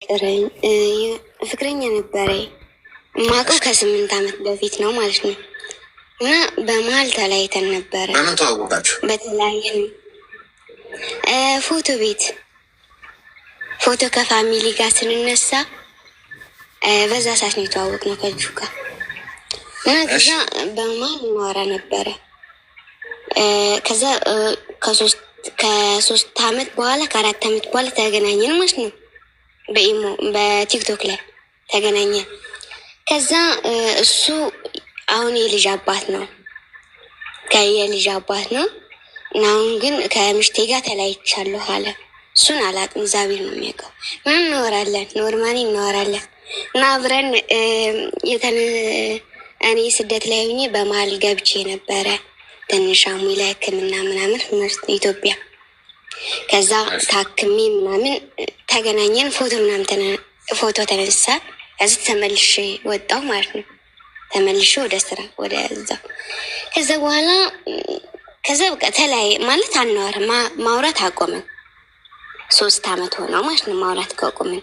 ፍቅረኛ ነበረኝ ማቀው ከ8 ዓመት በፊት ነው ማለት ነው። እና በመሀል ተለያይተን ነበረ። በምን ተዋወቃችሁ? በተለያየ ፎቶ ቤት ፎቶ ከፋሚሊ ጋር ስንነሳ በዛ ሰዓት ነው የተዋወቅነው ከልጁ ጋር እና ከዛ በመሀል እናወራ ነበረ። ከዛ ከ3 ዓመት በኋላ ከ4 ዓመት በኋላ ተገናኘን ማለት ነው። በኢሞ በቲክቶክ ላይ ተገናኘን። ከዛ እሱ አሁን የልጅ አባት ነው የልጅ አባት ነው እና አሁን ግን ከምሽቴ ጋር ተለያይቻለሁ አለ። እሱን አላውቅም፣ እግዚአብሔር ነው የሚያውቀው። ምን እናወራለን፣ ኖርማሊ እናወራለን እና አብረን እኔ ስደት ላይ ሆኜ በመሀል ገብቼ ነበረ ትንሽ አሙኝ ላይ ሕክምና ምናምን ኢትዮጵያ። ከዛ ታክሜ ምናምን ተገናኘን፣ ፎቶ ተነሳ። ከዚህ ተመልሼ ወጣሁ ማለት ነው። ተመልሼ ወደ ስራ ወደ እዛ። ከዛ በቃ ተለያየ ማለት አናወራም፣ ማውራት አቆመን። 3 ዓመት ሆነው ማለት ነው ማውራት ካቆመን።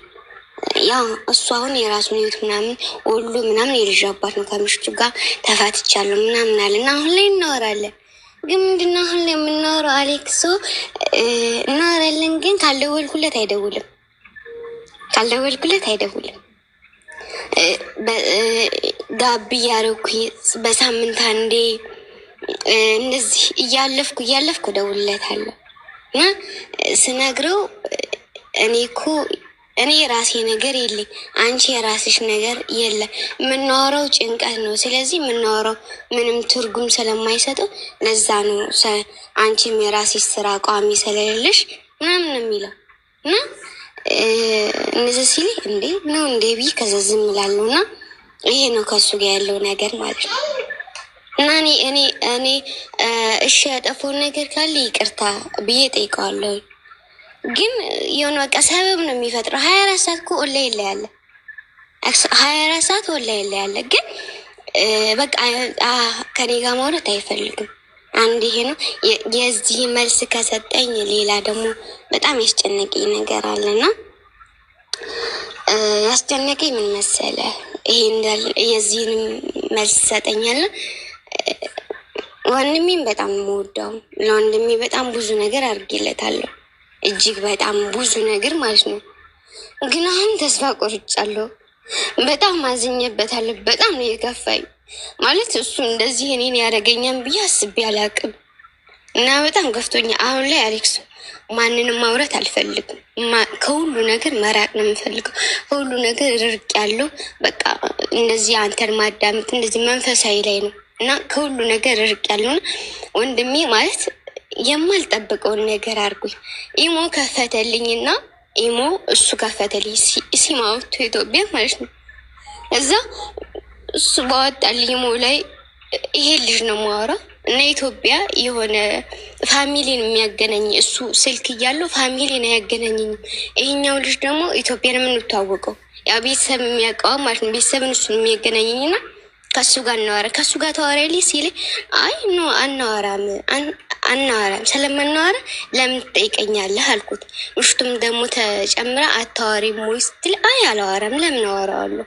ያው እሱ አሁን የራሱን ህይወት ምናምን ወሎ ምናምን የልጅ አባት ነው። ከምሽቱ ጋር ተፋትቻለሁ ምናምን አለ እና አሁን ላይ እናወራለን። ግን ምንድነው አሁን ላይ የምናወራው? አሌክሶ እናወራለን፣ ግን ካልደወልኩለት አይደውልም። ጋብ እያደረኩ በሳምንት አንዴ እንደዚህ እያለፍኩ እደውልለታለሁ እና ስነግረው እኔ የራሴ ነገር የለኝ፣ አንቺ የራስሽ ነገር የለ፣ የምናወራው ጭንቀት ነው። ስለዚህ የምናወራው ምንም ትርጉም ስለማይሰጠው ለዛ ነው አንቺም የራስሽ ስራ ቋሚ ስለሌለሽ ምናምን ነው የሚለው እና እነዚህ ሲል እንዴ ነው እንዴ ብዬ ከዛ ዝም እላለሁ እና ይሄ ነው ከሱ ጋር ያለው ነገር ማለት ነው። እና እኔ እሺ ያጠፋውን ነገር ካለ ይቅርታ ብዬ ጠይቀዋለሁ። ግን የሆነ በቃ ሰበብ ነው የሚፈጥረው። 24 ሰዓት እኮ ኦንላይን ላይ ያለ 24 ሰዓት ኦንላይን ላይ ያለ ግን በቃ ከኔ ጋር ማውራት አይፈልግም። አንድ ይሄ ነው። የዚህ መልስ ከሰጠኝ ሌላ ደግሞ በጣም ያስጨነቀኝ ነገር አለና ያስጨነቀኝ ምን መሰለ? ይሄ እንዳለ የዚህንም መልስ ሰጠኛል። ወንድሜም በጣም የምወደው ለወንድሜ በጣም ብዙ ነገር አድርጌለታለሁ፣ እጅግ በጣም ብዙ ነገር ማለት ነው። ግን አሁን ተስፋ ቆርጫለሁ። በጣም አዝኜበታለሁ። በጣም ነው የከፋኝ ማለት እሱ እንደዚህ እኔን ያደረገኛም ብዬ አስቤ አላውቅም እና በጣም ገፍቶኛ። አሁን ላይ አሌክስ ማንንም ማውራት አልፈልግም። ከሁሉ ነገር መራቅ ነው የምፈልገው። ከሁሉ ነገር ርቅ ያለው በቃ እንደዚህ አንተን ማዳመጥ እንደዚህ መንፈሳዊ ላይ ነው እና ከሁሉ ነገር ርቅ ያለውና ወንድሜ ማለት የማልጠብቀውን ነገር አድርጎኝ ኢሞ ከፈተልኝና ኢሞ እሱ ከፈተልኝ ሲማውቱ ኢትዮጵያ ማለት ነው። እዛ እሱ ባወጣልኝ ኢሞ ላይ ይሄ ልጅ ነው የማወራው እና ኢትዮጵያ የሆነ ፋሚሊን የሚያገናኝ እሱ ስልክ እያለው ፋሚሊን አያገናኝኝም። ይሄኛው ልጅ ደግሞ ኢትዮጵያን የምንታወቀው ያው ቤተሰብ የሚያውቀው ማለት ነው። ቤተሰብን እሱን የሚያገናኝኝና ከሱ ጋር እናወራ ከሱ ጋር ተዋራልኝ ሲል አይ ኖ አናወራም ስለማናወራ ለምን ትጠይቀኛለህ አልኩት። ምሽቱም ደግሞ ተጨምራ አታዋሪም ወይ ስትል አይ አላወራም ለምን አወራዋለሁ።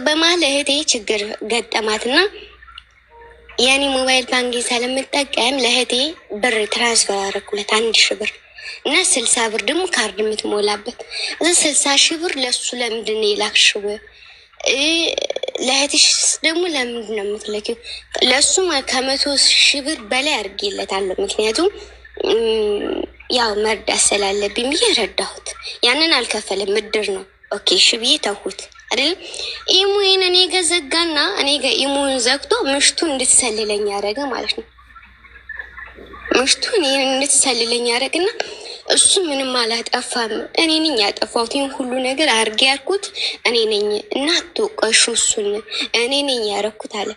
በመሀል እህቴ ችግር ገጠማትና የኔ ሞባይል ባንኪንግ ስለምጠቀም ለእህቴ ብር ትራንስፈር አደረኩለት 1000 ብር እና 60 ብር ደግሞ ካርድ የምትሞላበት 60 ሺህ ብር ለሱ ለምንድን ነው የላክሽው? ለእህትሽ ደግሞ ለምንድን ነው የምትለኪው? ለሱ 100 ሺህ ብር በላይ አድርጌለታለሁ። ምክንያቱም ያው መርዳት ስላለብኝ ብዬ ረዳሁት። ያንን አልከፈለም፣ ምድር ነው። ኦኬ እሺ ብዬ ተውኩት አይደለም። ኢሙን እኔ ገዘጋና እኔ ኢሙን ዘግቶ ምሽቱ እንድትሰልለኝ ያደረገ ማለት ነው። ምሽቱን ይሄን እንድትሰልለኝ ያደረግና እሱ ምንም አላጠፋም። እኔ ነኝ ያጠፋሁት። ይሄን ሁሉ ነገር አድርጌ ያልኩት እኔ ነኝ እና አትወቀሹ፣ እሱን እኔ ነኝ ያደረኩት አለ።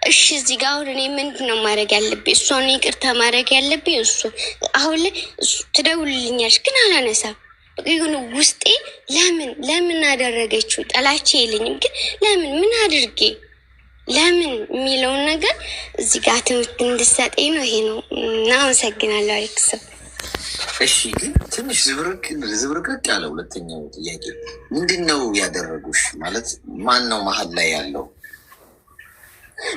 እሺ እዚህ ጋር አሁን እኔ ምንድን ነው ማድረግ ያለብኝ? እሷን ይቅርታ ማድረግ ያለብኝ እሱ አሁን ላይ ትደውልልኛለች ግን አላነሳም። ይሁን ውስጤ ለምን አደረገችው? ጠላቼ የለኝም ግን ለምን ምን አድርጌ ለምን የሚለውን ነገር እዚህ ጋር ትምህርት እንድሰጠኝ ነው። ይሄ ነው እና አመሰግናለሁ አሌክስ። እሺ ግን ትንሽ ዝብርቅርቅ ያለ ሁለተኛው ጥያቄ ምንድን ነው ያደረጉሽ? ማለት ማን ነው መሀል ላይ ያለው?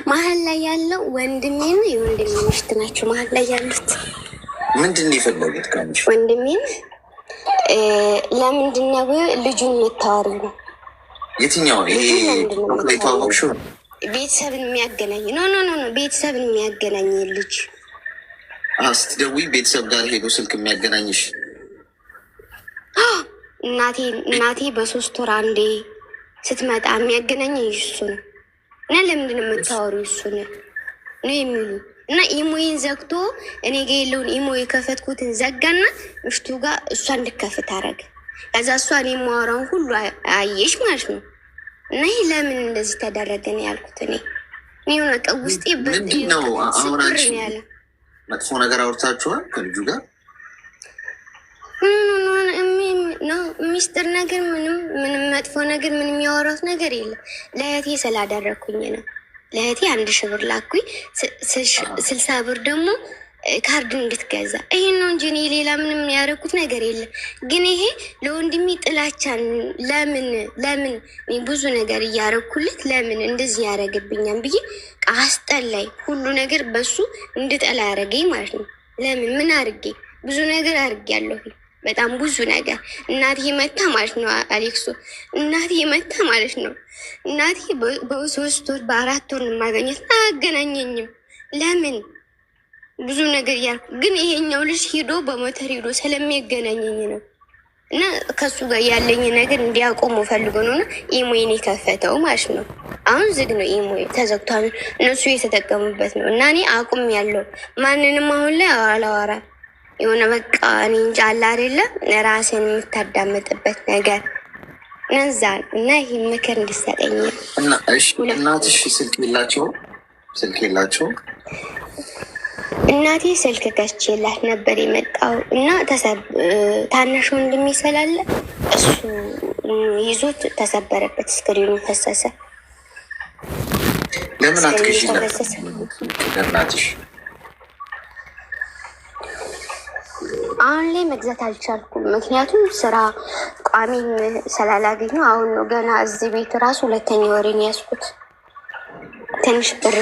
መሀል ላይ ያለው ወንድሜን የወንድሜ ምሽት ናቸው። መሀል ላይ ያሉት ምንድን ነው የፈለጉት ከአንቺ? ወንድሜን ለምንድን ነው ልጁን የምታወሪው ነው? የትኛው ይሄ የተዋወቅሽው? ቤተሰብን የሚያገናኝ ኖ ቤተሰብን የሚያገናኝ ልጅ ስትደውይ ቤተሰብ ጋር ሄዶ ስልክ የሚያገናኝሽ? እናቴ በ3 ወር አንዴ ስትመጣ የሚያገናኝ እሱ ነው። እና ለምንድን ነው የምታወሪው እሱ ነው የሚሉ እና ኢሞዬን ዘግቶ እኔ ጋ የለውን ኢሞ የከፈትኩትን ዘጋና ምሽቱ ጋር እሷ እንድከፍት አደረገ። ከዛ እሷ እኔ የማወራውን ሁሉ አየሽ ማለት ነው። እና ይህ ለምን እንደዚህ ተደረገ ነው ያልኩት። እኔ ሆነ ውስጤ ምንድን ነው አሁናችን ያለ መጥፎ ነገር አውርታችኋል ከልጁ ጋር? ሚስጥር ነገር ምንም መጥፎ ነገር ምንም ያወራት ነገር የለም። ለእህቴ ስላደረግኩኝ ነው። ለእህቴ 1000 ብር ላኩኝ፣ 60 ብር ደግሞ ካርድ እንድትገዛ። ይሄን ነው እንጂ እኔ ሌላ ምንም ያደረኩት ነገር የለም። ግን ይሄ ለወንድሜ ጥላቻን ለምን ብዙ ነገር እያደረኩለት ለምን እንደዚህ ያደረግብኛል ብዬ አስጠላኝ። ሁሉ ነገር በሱ እንድጠላ ያደረገኝ ማለት ነው። ለምን ምን አድርጌ? ብዙ ነገር አድርጌያለሁ፣ በጣም ብዙ ነገር። እናቴ መታ ማለት ነው አሌክሶ፣ እናቴ መታ ማለት ነው። እናቴ በ3 ወር በ4 ወር የማገኘት አያገናኘኝም። ለምን ብዙ ነገር እያልኩ ግን ይሄኛው ልጅ ሂዶ በሞተር ሂዶ ስለሚያገናኘኝ ነው። እና ከሱ ጋር ያለኝ ነገር እንዲያቆሙ ፈልጎ ነው። እና ኢሞዬን የከፈተው ማለት ነው። አሁን ዝግ ነው፣ ኢሞዬ ተዘግቷል። እነሱ የተጠቀሙበት ነው። እና እኔ አቁም ያለው ማንንም አሁን ላይ አላወራም። የሆነ በቃ እኔ እንጃ አለ አይደለም ራሴን የምታዳምጥበት ነገር ነዛ እና ይህ ምክር እንዲሰጠኝ እና እሺ። እናትሽ ስልክ የላቸውም? እናቴ ስልክ ገዝቼላት ነበር የመጣው እና ታናሽ ወንድሜ ስላለ እሱ ይዞት ተሰበረበት፣ ስክሪኑ ፈሰሰ። ለምን አትገዢላት እናትሽ? አሁን ላይ መግዛት አልቻልኩም፣ ምክንያቱም ስራ ቋሚም ስላላገኘሁ። አሁን ነው ገና እዚህ ቤት ራሱ 2ኛ ወሬን ያዝኩት። ትንሽ ብር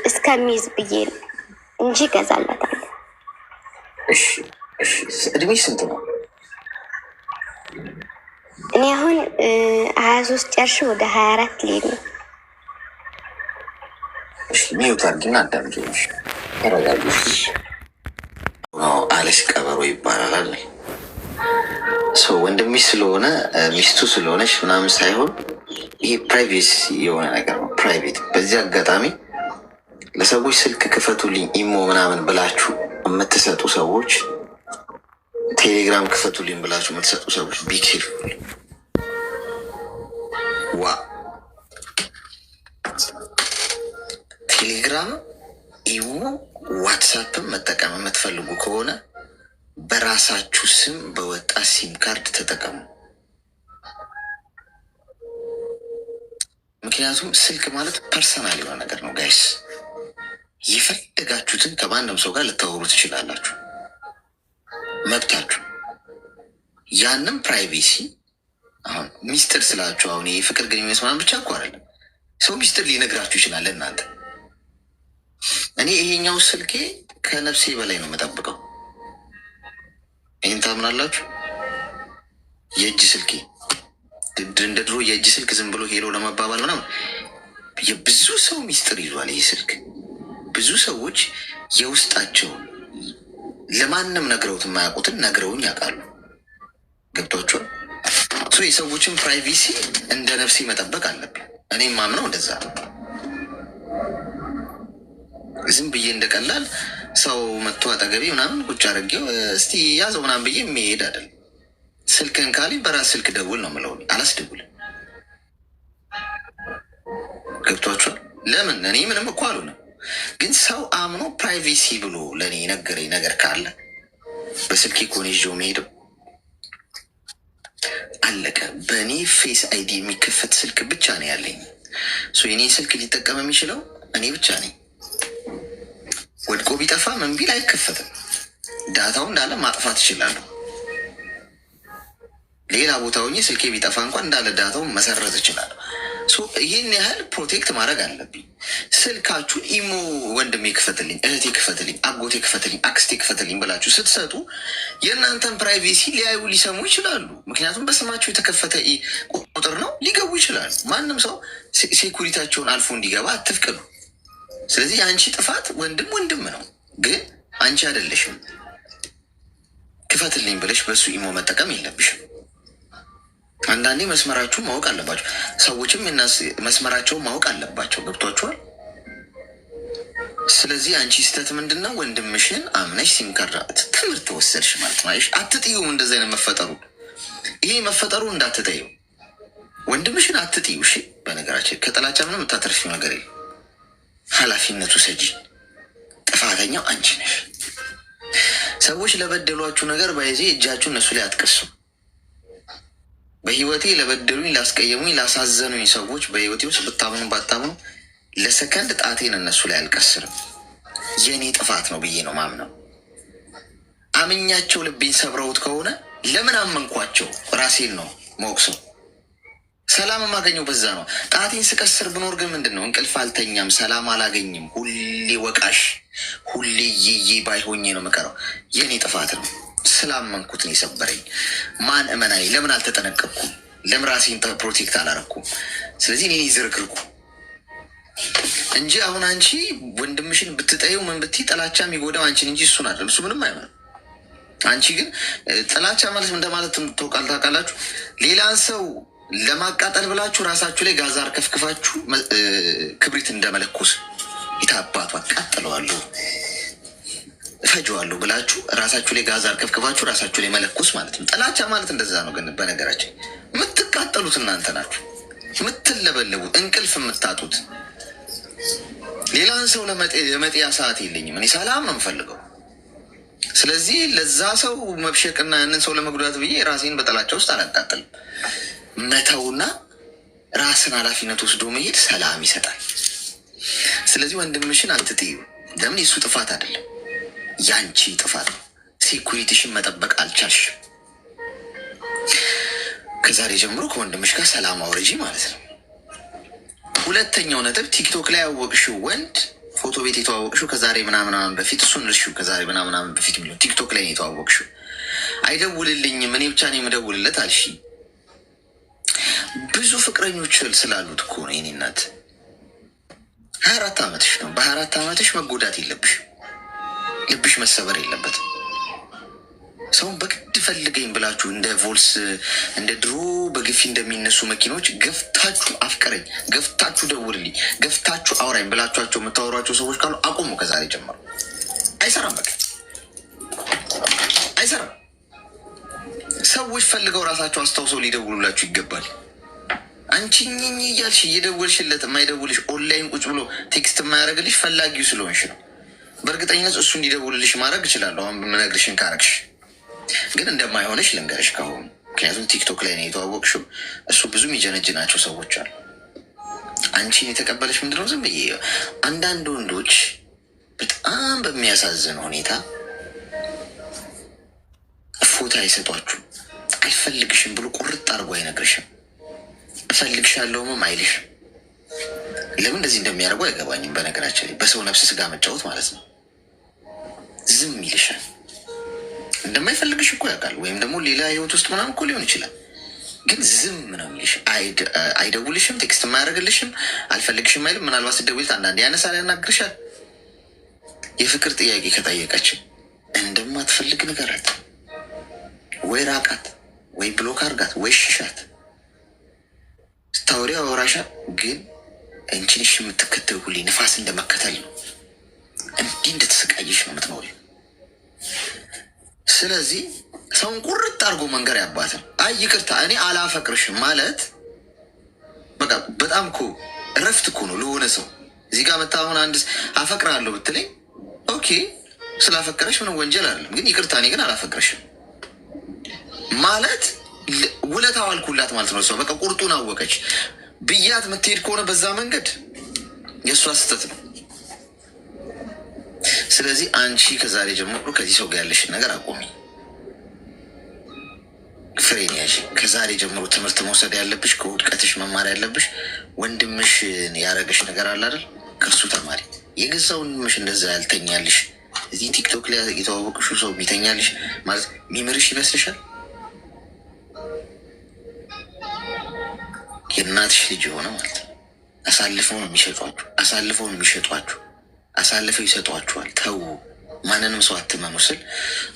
እስከሚይዝ ብዬ ነው እንጂ እገዛላታለሁ። እሺ እድሜ ስንት ነው? እኔ አሁን 23 ጨርሼ ወደ 24 ልሄድ ነው። እሺ ሚዩት አድርጊና አዳምጪኝ። ተረጋጊ። አለሽ ቀበሮ ይባላል። ሰው ወንድምሽ ስለሆነ ሚስቱ ስለሆነች ምናምን ሳይሆን ይሄ ፕራይቬሲ የሆነ ነገር ነው። ፕራይቬት። በዚህ አጋጣሚ ለሰዎች ስልክ ክፈቱልኝ ኢሞ ምናምን ብላችሁ የምትሰጡ ሰዎች፣ ቴሌግራም ክፈቱልኝ ብላችሁ የምትሰጡ ሰዎች ቢኬር ቴሌግራም፣ ኢሞ፣ ዋትሳፕን መጠቀም የምትፈልጉ ከሆነ በራሳችሁ ስም በወጣ ሲም ካርድ ተጠቀሙ። ምክንያቱም ስልክ ማለት ፐርሰናል የሆነ ነገር ነው ጋይስ። የፈለጋችሁትን ከማንም ሰው ጋር ልታወሩ ትችላላችሁ፣ መብታችሁ። ያንም ፕራይቬሲ አሁን ሚስጥር ስላችሁ አሁን የፍቅር ግንኙነት ምናምን ብቻ እኮ አይደለም፣ ሰው ሚስጥር ሊነግራችሁ ይችላል። እናንተ እኔ ይሄኛው ስልኬ ከነፍሴ በላይ ነው የምጠብቀው። ይህን ታምናላችሁ? የእጅ ስልኬ እንደ ድሮ የእጅ ስልክ ዝም ብሎ ሄሎ ለመባባል ምናምን የብዙ ሰው ሚስጥር ይዟል ይህ ስልክ። ብዙ ሰዎች የውስጣቸውን ለማንም ነግረውት የማያውቁትን ነግረውኝ ያውቃሉ። ገብቷቸዋል። የሰዎችን ፕራይቬሲ እንደ ነፍሴ መጠበቅ አለብኝ። እኔም ማምነው እንደዛ ነው። ዝም ብዬ እንደቀላል ሰው መጥቶ አጠገቤ ምናምን ቁጭ አድርጌው እስቲ ያዘው ምናምን ብዬ የሚሄድ አይደለም። ስልክን ካለኝ በራስ ስልክ ደውል ነው የምለው፣ አላስደውልም። ገብቷቸዋል። ለምን እኔ ምንም እኮ አልሆነም። ግን ሰው አምኖ ፕራይቬሲ ብሎ ለእኔ የነገረኝ ነገር ካለ በስልኬ እኮ ነው ይዤው የምሄደው። አለቀ። በእኔ ፌስ አይዲ የሚከፈት ስልክ ብቻ ነው ያለኝ። የኔ ስልክ ሊጠቀም የሚችለው እኔ ብቻ ነኝ። ወድቆ ቢጠፋ ምን ቢል አይከፈትም። ዳታው እንዳለ ማጥፋት እችላለሁ። ሌላ ቦታ ሆኜ ስልኬ ቢጠፋ እንኳን እንዳለ ዳታውን መሰረዝ እችላለሁ። ይህን ያህል ፕሮቴክት ማድረግ አለብኝ። ስልካችሁን ኢሞ ወንድሜ ክፈትልኝ፣ እህቴ ክፈትልኝ፣ አጎቴ ክፈትልኝ፣ አክስቴ ክፈትልኝ ብላችሁ ስትሰጡ የእናንተን ፕራይቬሲ ሊያዩ ሊሰሙ ይችላሉ። ምክንያቱም በስማቸው የተከፈተ ቁጥር ነው፣ ሊገቡ ይችላሉ። ማንም ሰው ሴኩሪታቸውን አልፎ እንዲገባ አትፍቅዱ። ስለዚህ የአንቺ ጥፋት ወንድም ነው፣ ግን አንቺ አይደለሽም ክፈትልኝ ብለሽ በሱ ኢሞ መጠቀም የለብሽም። አንዳንዴ መስመራችሁን ማወቅ አለባቸው። ሰዎችም መስመራቸውን ማወቅ አለባቸው። ገብቷችኋል? ስለዚህ አንቺ ስህተት ምንድን ነው? ወንድምሽን አምነሽ ሲም ካርድ ትምህርት ወሰድሽ ማለት ነው። አትጥዩም። እንደዚህ አይነት መፈጠሩ ይሄ መፈጠሩ እንዳትጠዩ። ወንድምሽን አትጥዩ። እሺ፣ በነገራችን ከጥላቻ ምንም የምታተርፊው ነገር የለም። ኃላፊነቱ ሰጂ። ጥፋተኛው አንቺ ነሽ። ሰዎች ለበደሏችሁ ነገር ባይዜ እጃችሁ እነሱ ላይ አትቀሱ። በህይወቴ ለበደሉኝ፣ ላስቀየሙኝ፣ ላሳዘኑኝ ሰዎች በህይወቴ ውስጥ ብታምኑ ባታምኑ ለሰከንድ ጣቴን እነሱ ላይ አልቀስርም። የእኔ ጥፋት ነው ብዬ ነው ማምነው። አምኛቸው ልቤን ሰብረውት ከሆነ ለምን አመንኳቸው? ራሴን ነው መወቅሰው። ሰላም የማገኘው በዛ ነው። ጣቴን ስቀስር ብኖር ግን ምንድን ነው? እንቅልፍ አልተኛም፣ ሰላም አላገኝም። ሁሌ ወቃሽ፣ ሁሌ ይዬ ባይሆኜ ነው የምቀረው። የእኔ ጥፋት ነው። ስላመንኩት ነው የሰበረኝ። ማን እመናይ? ለምን አልተጠነቀቅኩም? ለምን ራሴን ፕሮቴክት አላረኩም? ስለዚህ እኔ ዝርክርኩ እንጂ አሁን አንቺ ወንድምሽን ብትጠይው ምን ብትይ ጥላቻ የሚጎዳው አንቺን እንጂ እሱን አይደለም። እሱ ምንም አይሆንም። አንቺ ግን ጥላቻ ማለት እንደማለት ታውቃላችሁ። ሌላን ሰው ለማቃጠል ብላችሁ ራሳችሁ ላይ ጋዛ አርከፍክፋችሁ ክብሪት እንደመለኮስ የታባቱ አቃጥለዋለሁ እፈጀዋለሁ ብላችሁ ራሳችሁ ላይ ጋዛ አርከፍክፋችሁ ራሳችሁ ላይ መለኮስ ማለት ነው። ጥላቻ ማለት እንደዛ ነው። ግን በነገራችን የምትቃጠሉት እናንተ ናችሁ፣ የምትለበለቡት፣ እንቅልፍ የምታጡት። ሌላን ሰው የመጥያ ሰዓት የለኝም። እኔ ሰላም ነው የምፈልገው። ስለዚህ ለዛ ሰው መብሸቅና ያንን ሰው ለመጉዳት ብዬ ራሴን በጥላቻ ውስጥ አላቃጥልም። መተውና ራስን ኃላፊነት ወስዶ መሄድ ሰላም ይሰጣል። ስለዚህ ወንድምሽን አትጥዩ። ለምን? የሱ ጥፋት አይደለም፣ ያንቺ ጥፋት ነው። ሴኩሪቲሽን መጠበቅ አልቻልሽም። ከዛሬ ጀምሮ ከወንድምሽ ጋር ሰላም አውረጂ ማለት ነው። ሁለተኛው ነጥብ ቲክቶክ ላይ ያወቅሽው ወንድ ፎቶ ቤት የተዋወቅሽው ከዛሬ ምናምን በፊት፣ እሱን እርሺው። ከዛሬ ምናምን በፊት የሚለው ቲክቶክ ላይ የተዋወቅሽው አይደውልልኝም እኔ ብቻ ነው የምደውልለት አልሽ። ብዙ ፍቅረኞች ስላሉት እኮ ነው የኔ እናት። 24 ዓመትሽ ነው። በ24 ዓመትሽ መጎዳት የለብሽ፣ ልብሽ መሰበር የለበትም። ሰውን በግድ ፈልገኝ ብላችሁ እንደ ቮልስ እንደ ድሮ በግፊ እንደሚነሱ መኪኖች ገፍታችሁ አፍቅረኝ፣ ገፍታችሁ ደውልልኝ፣ ገፍታችሁ አውራኝ ብላችኋቸው የምታወሯቸው ሰዎች ካሉ አቁሙ። ከዛሬ ጀምሮ አይሰራም። በቃ አይሰራም። ሰዎች ፈልገው ራሳቸው አስታውሰው ሊደውሉላችሁ ይገባል። አንቺ ኝኝ እያልሽ እየደወልሽለት የማይደውልሽ ኦንላይን ቁጭ ብሎ ቴክስት የማያደርግልሽ ፈላጊው ስለሆንሽ ነው። በእርግጠኝነት እሱ እንዲደውልልሽ ማድረግ እችላለሁ አሁን በምነግርሽን ካረግሽ፣ ግን እንደማይሆንሽ ልንገርሽ ካሁኑ። ምክንያቱም ቲክቶክ ላይ ነው የተዋወቅሽው። እሱ ብዙ የሚጀነጅናቸው ሰዎች አሉ። አንቺን የተቀበለሽ ምንድነው? ዝም ብዬ አንዳንድ ወንዶች በጣም በሚያሳዝን ሁኔታ ፎታ አይሰጧችሁ። አይፈልግሽም ብሎ ቁርጥ አድርጎ አይነግርሽም። እፈልግሻለሁም አይልሽም። ለምን እንደዚህ እንደሚያደርጉ አይገባኝም። በነገራችን ላይ በሰው ነፍስ ስጋ መጫወት ማለት ነው። ዝም ይልሻል። እንደማይፈልግሽ እኮ ያውቃል። ወይም ደግሞ ሌላ ህይወት ውስጥ ምናምን እኮ ሊሆን ይችላል። ግን ዝም ነው የሚልሽ። አይደውልሽም፣ ቴክስት የማያደርግልሽም፣ አልፈልግሽም አይልም። ምናልባት ስደውልት አንዳንዴ ያነሳል፣ ያናግርሻል። የፍቅር ጥያቄ ከጠየቀችን እንደማትፈልግ ንገራት። ወይ ራቃት፣ ወይ ብሎክ አርጋት፣ ወይ ሽሻት። ስታወሪ አወራሻ፣ ግን እንችንሽ የምትከተል ሁሌ ንፋስ እንደመከተል ነው። እንዲህ እንደተሰቃየሽ ነው የምትኖሪ። ስለዚህ ሰውን ቁርጥ አድርጎ መንገር ያባትም። አይ ይቅርታ እኔ አላፈቅርሽም ማለት በቃ በጣም እኮ እረፍት እኮ ነው ለሆነ ሰው። እዚህ ጋር መታ አሁን አንድ አፈቅራለሁ ብትለኝ ኦኬ፣ ስላፈቀረሽ ምንም ወንጀል አይደለም። ግን ይቅርታ እኔ ግን አላፈቅርሽም ማለት ውለታ ዋልኩላት ማለት ነው። ሰው በቃ ቁርጡን አወቀች ብያት የምትሄድ ከሆነ በዛ መንገድ የእሷ ስህተት ነው። ስለዚህ አንቺ ከዛሬ ጀምሮ ከዚህ ሰው ጋር ያለሽን ነገር አቆሚ። ፍሬን ያዥ። ከዛሬ ጀምሮ ትምህርት መውሰድ ያለብሽ፣ ከውድቀትሽ መማር ያለብሽ። ወንድምሽ ያረገሽ ነገር አለ አይደል? ከእርሱ ተማሪ። የገዛ ወንድምሽ እንደዛ ያልተኛልሽ፣ እዚህ ቲክቶክ ላይ የተዋወቅሹ ሰው የሚተኛልሽ ማለት ሚምርሽ ይመስልሻል? የእናትሽ ልጅ የሆነ ማለት ነው። አሳልፈው ነው የሚሸጧችሁ፣ አሳልፈው ይሰጧችኋል። ተዉ። ማንንም ሰው አትመኑ ስል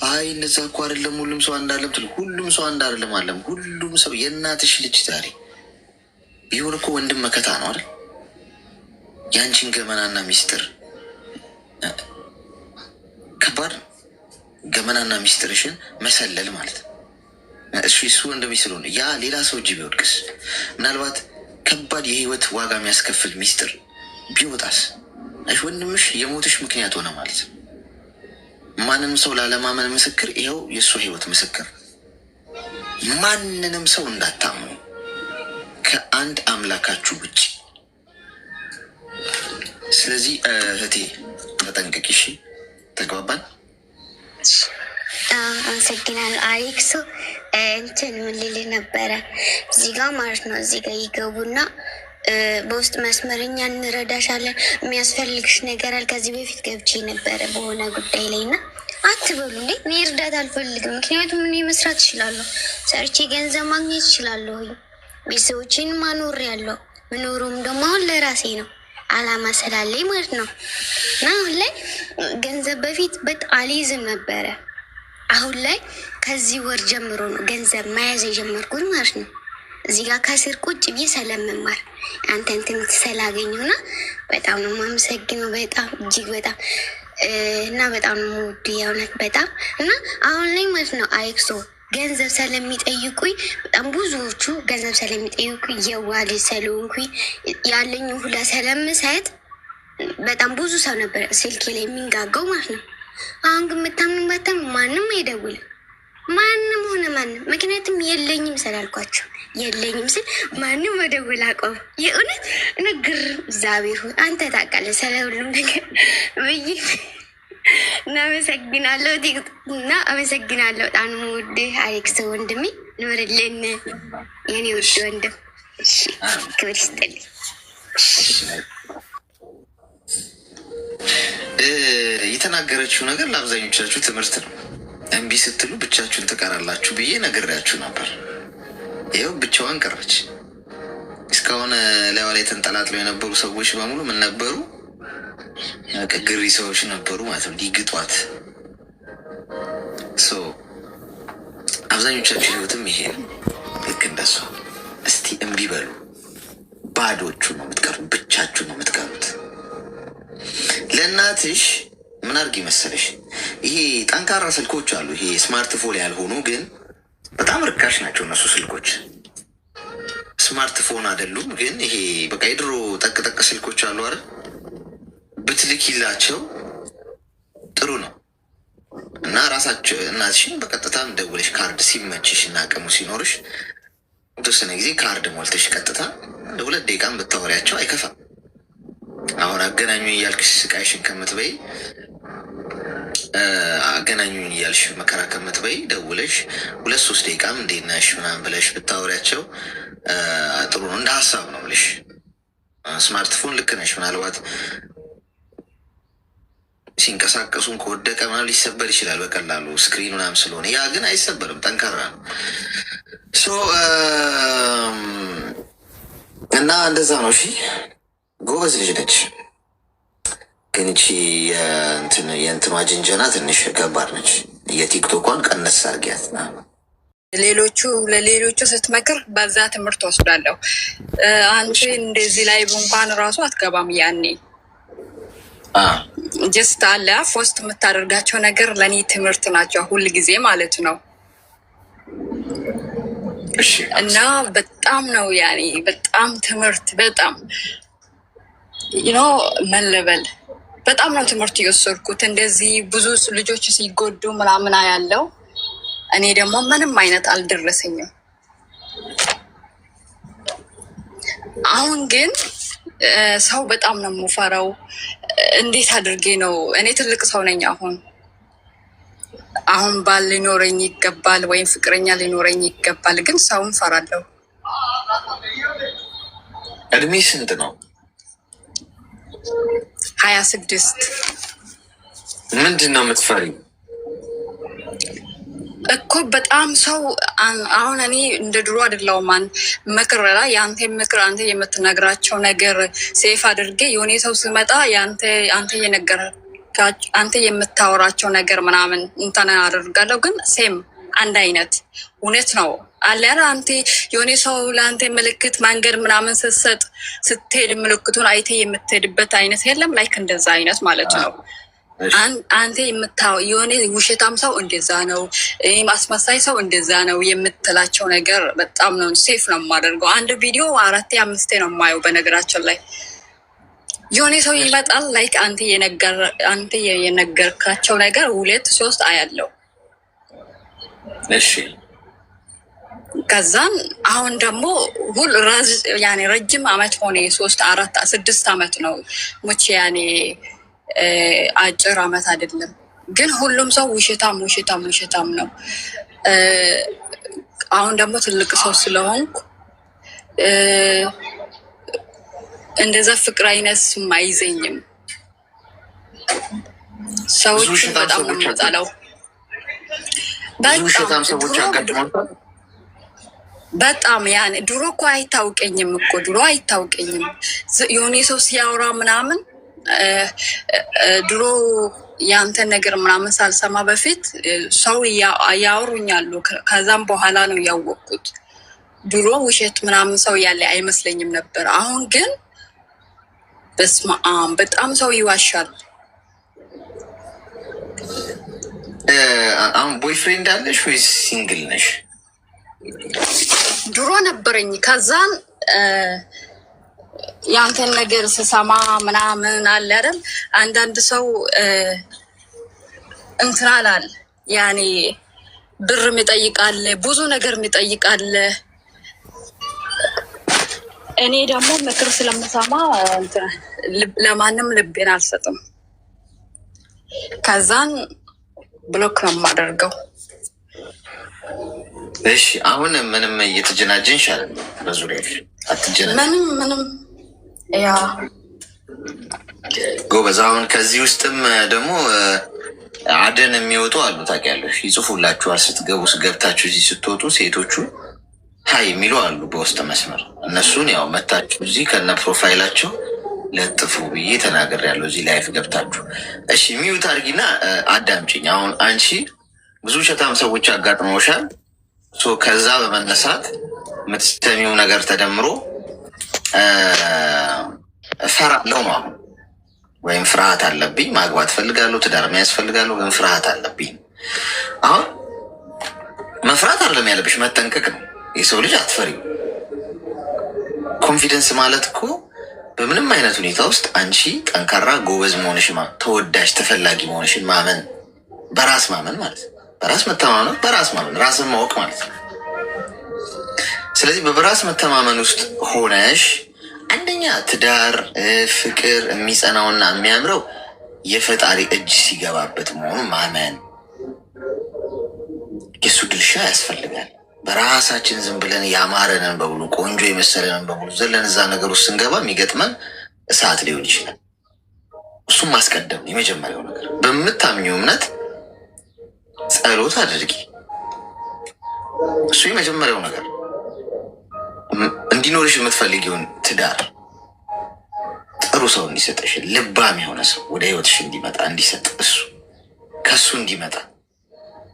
አይ እነዛ እኮ አይደለም ሁሉም ሰው አንድ አለም ትሉ። ሁሉም ሰው አንድ አይደለም አለም። ሁሉም ሰው የእናትሽ ልጅ ዛሬ ቢሆን እኮ ወንድም መከታ ነው አይደል? ያንቺን ገመናና ሚስጥር ከባድ ገመናና ሚስጥርሽን መሰለል ማለት ነው። እሱ ወንድም ስለሆነ ያ ሌላ ሰው እጅ ቢወድቅስ? ምናልባት ከባድ የህይወት ዋጋ የሚያስከፍል ሚስጥር ቢወጣስ? ወንድምሽ የሞትሽ ምክንያት ሆነ ማለት ነው። ማንንም ሰው ላለማመን ምስክር ይኸው የእሱ ህይወት ምስክር። ማንንም ሰው እንዳታምኑ ከአንድ አምላካችሁ ውጭ። ስለዚህ እህቴ ተጠንቀቂ እሺ። ተግባባን? አመሰግናለሁ አሌክሶ። እንትን ምን ልልህ ነበረ እዚህ ጋር ማለት ነው። እዚህ ጋር ይገቡና በውስጥ መስመርኛ እንረዳሻለን፣ የሚያስፈልግሽ ነገር አለ። ከዚህ በፊት ገብቼ ነበረ በሆነ ጉዳይ ላይ እና አትበሉ እንዴ፣ እኔ እርዳታ አልፈልግም። ምክንያቱም እኔ መስራት እችላለሁ፣ ሰርቼ ገንዘብ ማግኘት እችላለሁ፣ ቤተሰቦችን ማኖር ያለው ምኖሩም ደግሞ አሁን ለራሴ ነው፣ አላማ ስላለኝ ማለት ነው። እና አሁን ላይ ገንዘብ በፊት በጣም አልይዝም ነበረ። አሁን ላይ ከዚህ ወር ጀምሮ ነው ገንዘብ መያዝ የጀመርኩት ማለት ነው። እዚህ ጋር ከስር ቁጭ ብዬ ስለመማር አንተን ትምህርት ስላገኘሁና በጣም ነው የማመሰግነው። በጣም እጅግ በጣም እና በጣም ነው የምወድ የእውነት በጣም እና አሁን ላይ ማለት ነው አሌክሶ ገንዘብ ስለሚጠይቁኝ በጣም ብዙዎቹ ገንዘብ ስለሚጠይቁኝ የዋል ስለሆንኩኝ ያለኝ ሁላ ስለምሰጥ በጣም ብዙ ሰው ነበር ስልኬ ላይ የሚንጋጋው ማለት ነው። አሁን ግን የምታምንበትም ማንም አይደውልም፣ ማንም ሆነ ማንም። ምክንያቱም የለኝም ስላልኳቸው የለኝም ስል ማንም መደወል አቆም። የእውነት ንግር እግዚአብሔር ሆይ አንተ ታውቃለህ ስለ ሁሉም ነገር ብዬ እናመሰግናለሁ እና አመሰግናለሁ። በጣም የምወድህ አሌክስ ወንድሜ፣ ኖርልን የኔ ውድ ወንድም። ክብር ይስጥልኝ። የተናገረችው ነገር ለአብዛኞቻችሁ ትምህርት ነው። እምቢ ስትሉ ብቻችሁን ትቀራላችሁ ብዬ ነግሬያችሁ ነበር። ይኸው ብቻዋን ቀረች። እስካሁን ላይዋ ላይ ተንጠላጥለው የነበሩ ሰዎች በሙሉ ምን ነበሩ? ቅግሪ ሰዎች ነበሩ ማለት ነው፣ ሊግጧት። አብዛኞቻችሁ ህይወትም ይሄ ነው። ልክ እንደሷ እስቲ እምቢ በሉ። ባዶቹ ነው የምትቀሩት፣ ብቻችሁ ነው የምትቀሩት። ለእናትሽ ምን አድርጊ መሰለሽ፣ ይሄ ጠንካራ ስልኮች አሉ፣ ይሄ ስማርትፎን ያልሆኑ ግን በጣም ርካሽ ናቸው እነሱ ስልኮች። ስማርትፎን አይደሉም ግን ይሄ በቃ የድሮ ጠቅጠቅ ስልኮች አሉ አይደል? ብትልኪላቸው ጥሩ ነው። እና ራሳቸው እናትሽን በቀጥታ ደውለሽ ካርድ ሲመችሽ እና አቅሙ ሲኖርሽ የተወሰነ ጊዜ ካርድ ሞልተሽ ቀጥታ ለ2 ደቂቃም ብታወሪያቸው አይከፋም። አሁን አገናኙ እያልክሽ ስቃይሽን ከምትበይ አገናኙኝ እያልሽ መከራ ከምትበይ ደውለሽ 2-3 ደቂቃም እንዴት ነሽ ምናምን ብለሽ ብታወሪያቸው ጥሩ ነው። እንደ ሀሳብ ነው ብለሽ ስማርትፎን ልክ ነሽ። ምናልባት ሲንቀሳቀሱን ከወደቀ ምናምን ሊሰበር ይችላል በቀላሉ ስክሪን ምናምን ስለሆነ፣ ያ ግን አይሰበርም፣ ጠንካራ ነው። እና እንደዛ ነው። እሺ ጎበዝ ልጅ ነች። ግን እቺ የእንትኗ ጅንጀና ትንሽ ከባድ ነች። የቲክቶኳን ቀነስ አድርጊያት። ለሌሎቹ ስትመክር በዛ ትምህርት ወስዳለሁ። አንቺ እንደዚህ ላይ እንኳን ራሱ አትገባም። ያኔ ጀስት አለ ፖስት የምታደርጋቸው ነገር ለእኔ ትምህርት ናቸው ሁል ጊዜ ማለት ነው። እና በጣም ነው ያኔ በጣም ትምህርት በጣም መለበል በጣም ነው ትምህርት የወሰድኩት። እንደዚህ ብዙ ልጆች ሲጎዱ ምናምን ያለው እኔ ደግሞ ምንም አይነት አልደረሰኝም። አሁን ግን ሰው በጣም ነው የምፈራው። እንዴት አድርጌ ነው እኔ ትልቅ ሰው ነኝ። አሁን ባል ሊኖረኝ ይገባል ወይም ፍቅረኛ ሊኖረኝ ይገባል፣ ግን ሰውን ፈራለሁ። እድሜ ስንት ነው? 26 ምንድን ነው የምትፈሪው እኮ? በጣም ሰው አሁን እኔ እንደ ድሮ አይደለሁም። ምክር የአንተ ምክር አንተ የምትነግራቸው ነገር ሴፍ አድርጌ የሆነ ሰው ስመጣ አንተ የምታወራቸው ነገር ምናምን እንትን አደርጋለሁ። ግን ሴም አንድ አይነት እውነት ነው አለ። አንተ የሆነ ሰው ለአንተ ምልክት መንገድ ምናምን ስትሄድ ምልክቱን አይተ የምትሄድበት አይነት የለም። ላይክ እንደዛ አይነት ማለት ነው። አንተ የሆነ ውሸታም ሰው እንደዛ ነው፣ ማስመሳይ ሰው እንደዛ ነው የምትላቸው ነገር በጣም ነው ሴፍ ነው የማደርገው። አንድ ቪዲዮ 4 5 ነው የማየው። በነገራችን ላይ የሆነ ሰው ይመጣል ላይክ አንተ የነገርካቸው ነገር 2 3 አያለው። እሺ ከዛን አሁን ደግሞ ረጅም አመት ሆነ 3 4 6 አመት ነው ሙቼ አጭር አመት አይደለም። ግን ሁሉም ሰው ውሸታም ነው። አሁን ደግሞ ትልቅ ሰው ስለሆንኩ እንደዛ ፍቅር አይነት አይዘኝም። ሰዎች በጣም ነው የሚጠላው። በጣም ድሮ እኮ አይታውቀኝም። የሆነ ሰው ሲያወራ ምናምን ድሮ ያንተን ነገር ምናምን ሳልሰማ በፊት ሰው ያወሩኛሉ። ከዛም በኋላ ነው ያወቅኩት። ድሮ ውሸት ምናምን ሰው ያለ አይመስለኝም ነበር። አሁን ግን በስመ አብ በጣም ሰው ይዋሻል። አሁን ቦይፍሬንድ አለሽ ወይስ ሲንግል ነሽ? ድሮ ነበረኝ። ከዛን ያንተን ነገር ስሰማ ምናምን አለ አይደል፣ አንዳንድ ሰው እንትናላል ብርም ይጠይቃል፣ ብዙ ነገር ይጠይቃል። እኔ ደግሞ ምክር ስለምሰማ ለማንም ልቤን አልሰጥም። ከዛን ብሎክ ነው የማደርገው። እሺ አሁን ምንም እየተጀናጀንሽ አይደለም? በዙሪያሽ አትጀናጀን። ምንም ጎበዝ። አሁን ከዚህ ውስጥም ደግሞ አደን የሚወጡ አሉ ታውቂያለሽ። ይጽፉላችኋል ገብታችሁ እዚህ ስትወጡ ሴቶቹ ሀይ የሚሉ አሉ በውስጥ መስመር። እነሱን ያው መታችሁ እዚህ ከነ ፕሮፋይላቸው ለጥፉ ብዬ ተናግሬያለሁ። እዚህ ላይፍ ገብታችሁ እሺ ሚዩት አድርጊና አዳምጪኝ። አሁን አንቺ ብዙ ውሸታም ሰዎች አጋጥመውሻል። ከዛ በመነሳት የምትሰሚው ነገር ተደምሮ እፈራለሁ ነው አሁን፣ ወይም ፍርሃት አለብኝ። ማግባት ፈልጋለሁ፣ ትዳር መያዝ ፈልጋለሁ፣ ግን ፍርሃት አለብኝ። አሁን መፍራት አይደለም ያለብሽ፣ መጠንቀቅ ነው። የሰው ልጅ አትፈሪው። ኮንፊደንስ ማለት እኮ በምንም አይነት ሁኔታ ውስጥ አንቺ ጠንካራ ጎበዝ መሆንሽን፣ ተወዳጅ ተፈላጊ መሆንሽን ማመን፣ በራስ ማመን ማለት ነው። በራስ መተማመን፣ በራስ ማመን፣ ራስን ማወቅ ማለት ነው። ስለዚህ በራስ መተማመን ውስጥ ሆነሽ አንደኛ ትዳር ፍቅር የሚጸናውና የሚያምረው የፈጣሪ እጅ ሲገባበት መሆኑ ማመን፣ የሱ ድርሻ ያስፈልጋል። በራሳችን ዝም ብለን ያማረንን በሙሉ ቆንጆ የመሰለንን በሙሉ ዘለን እዛ ነገር ውስጥ ስንገባ የሚገጥመን እሳት ሊሆን ይችላል። እሱም ማስቀደም የመጀመሪያው ነገር። በምታምኚው እምነት ጸሎት አድርጊ። እሱ የመጀመሪያው ነገር። እንዲኖርሽ የምትፈልጊውን ትዳር ጥሩ ሰው እንዲሰጠሽ፣ ልባም የሆነ ሰው ወደ ህይወትሽ እንዲመጣ እንዲሰጥ፣ እሱ ከሱ እንዲመጣ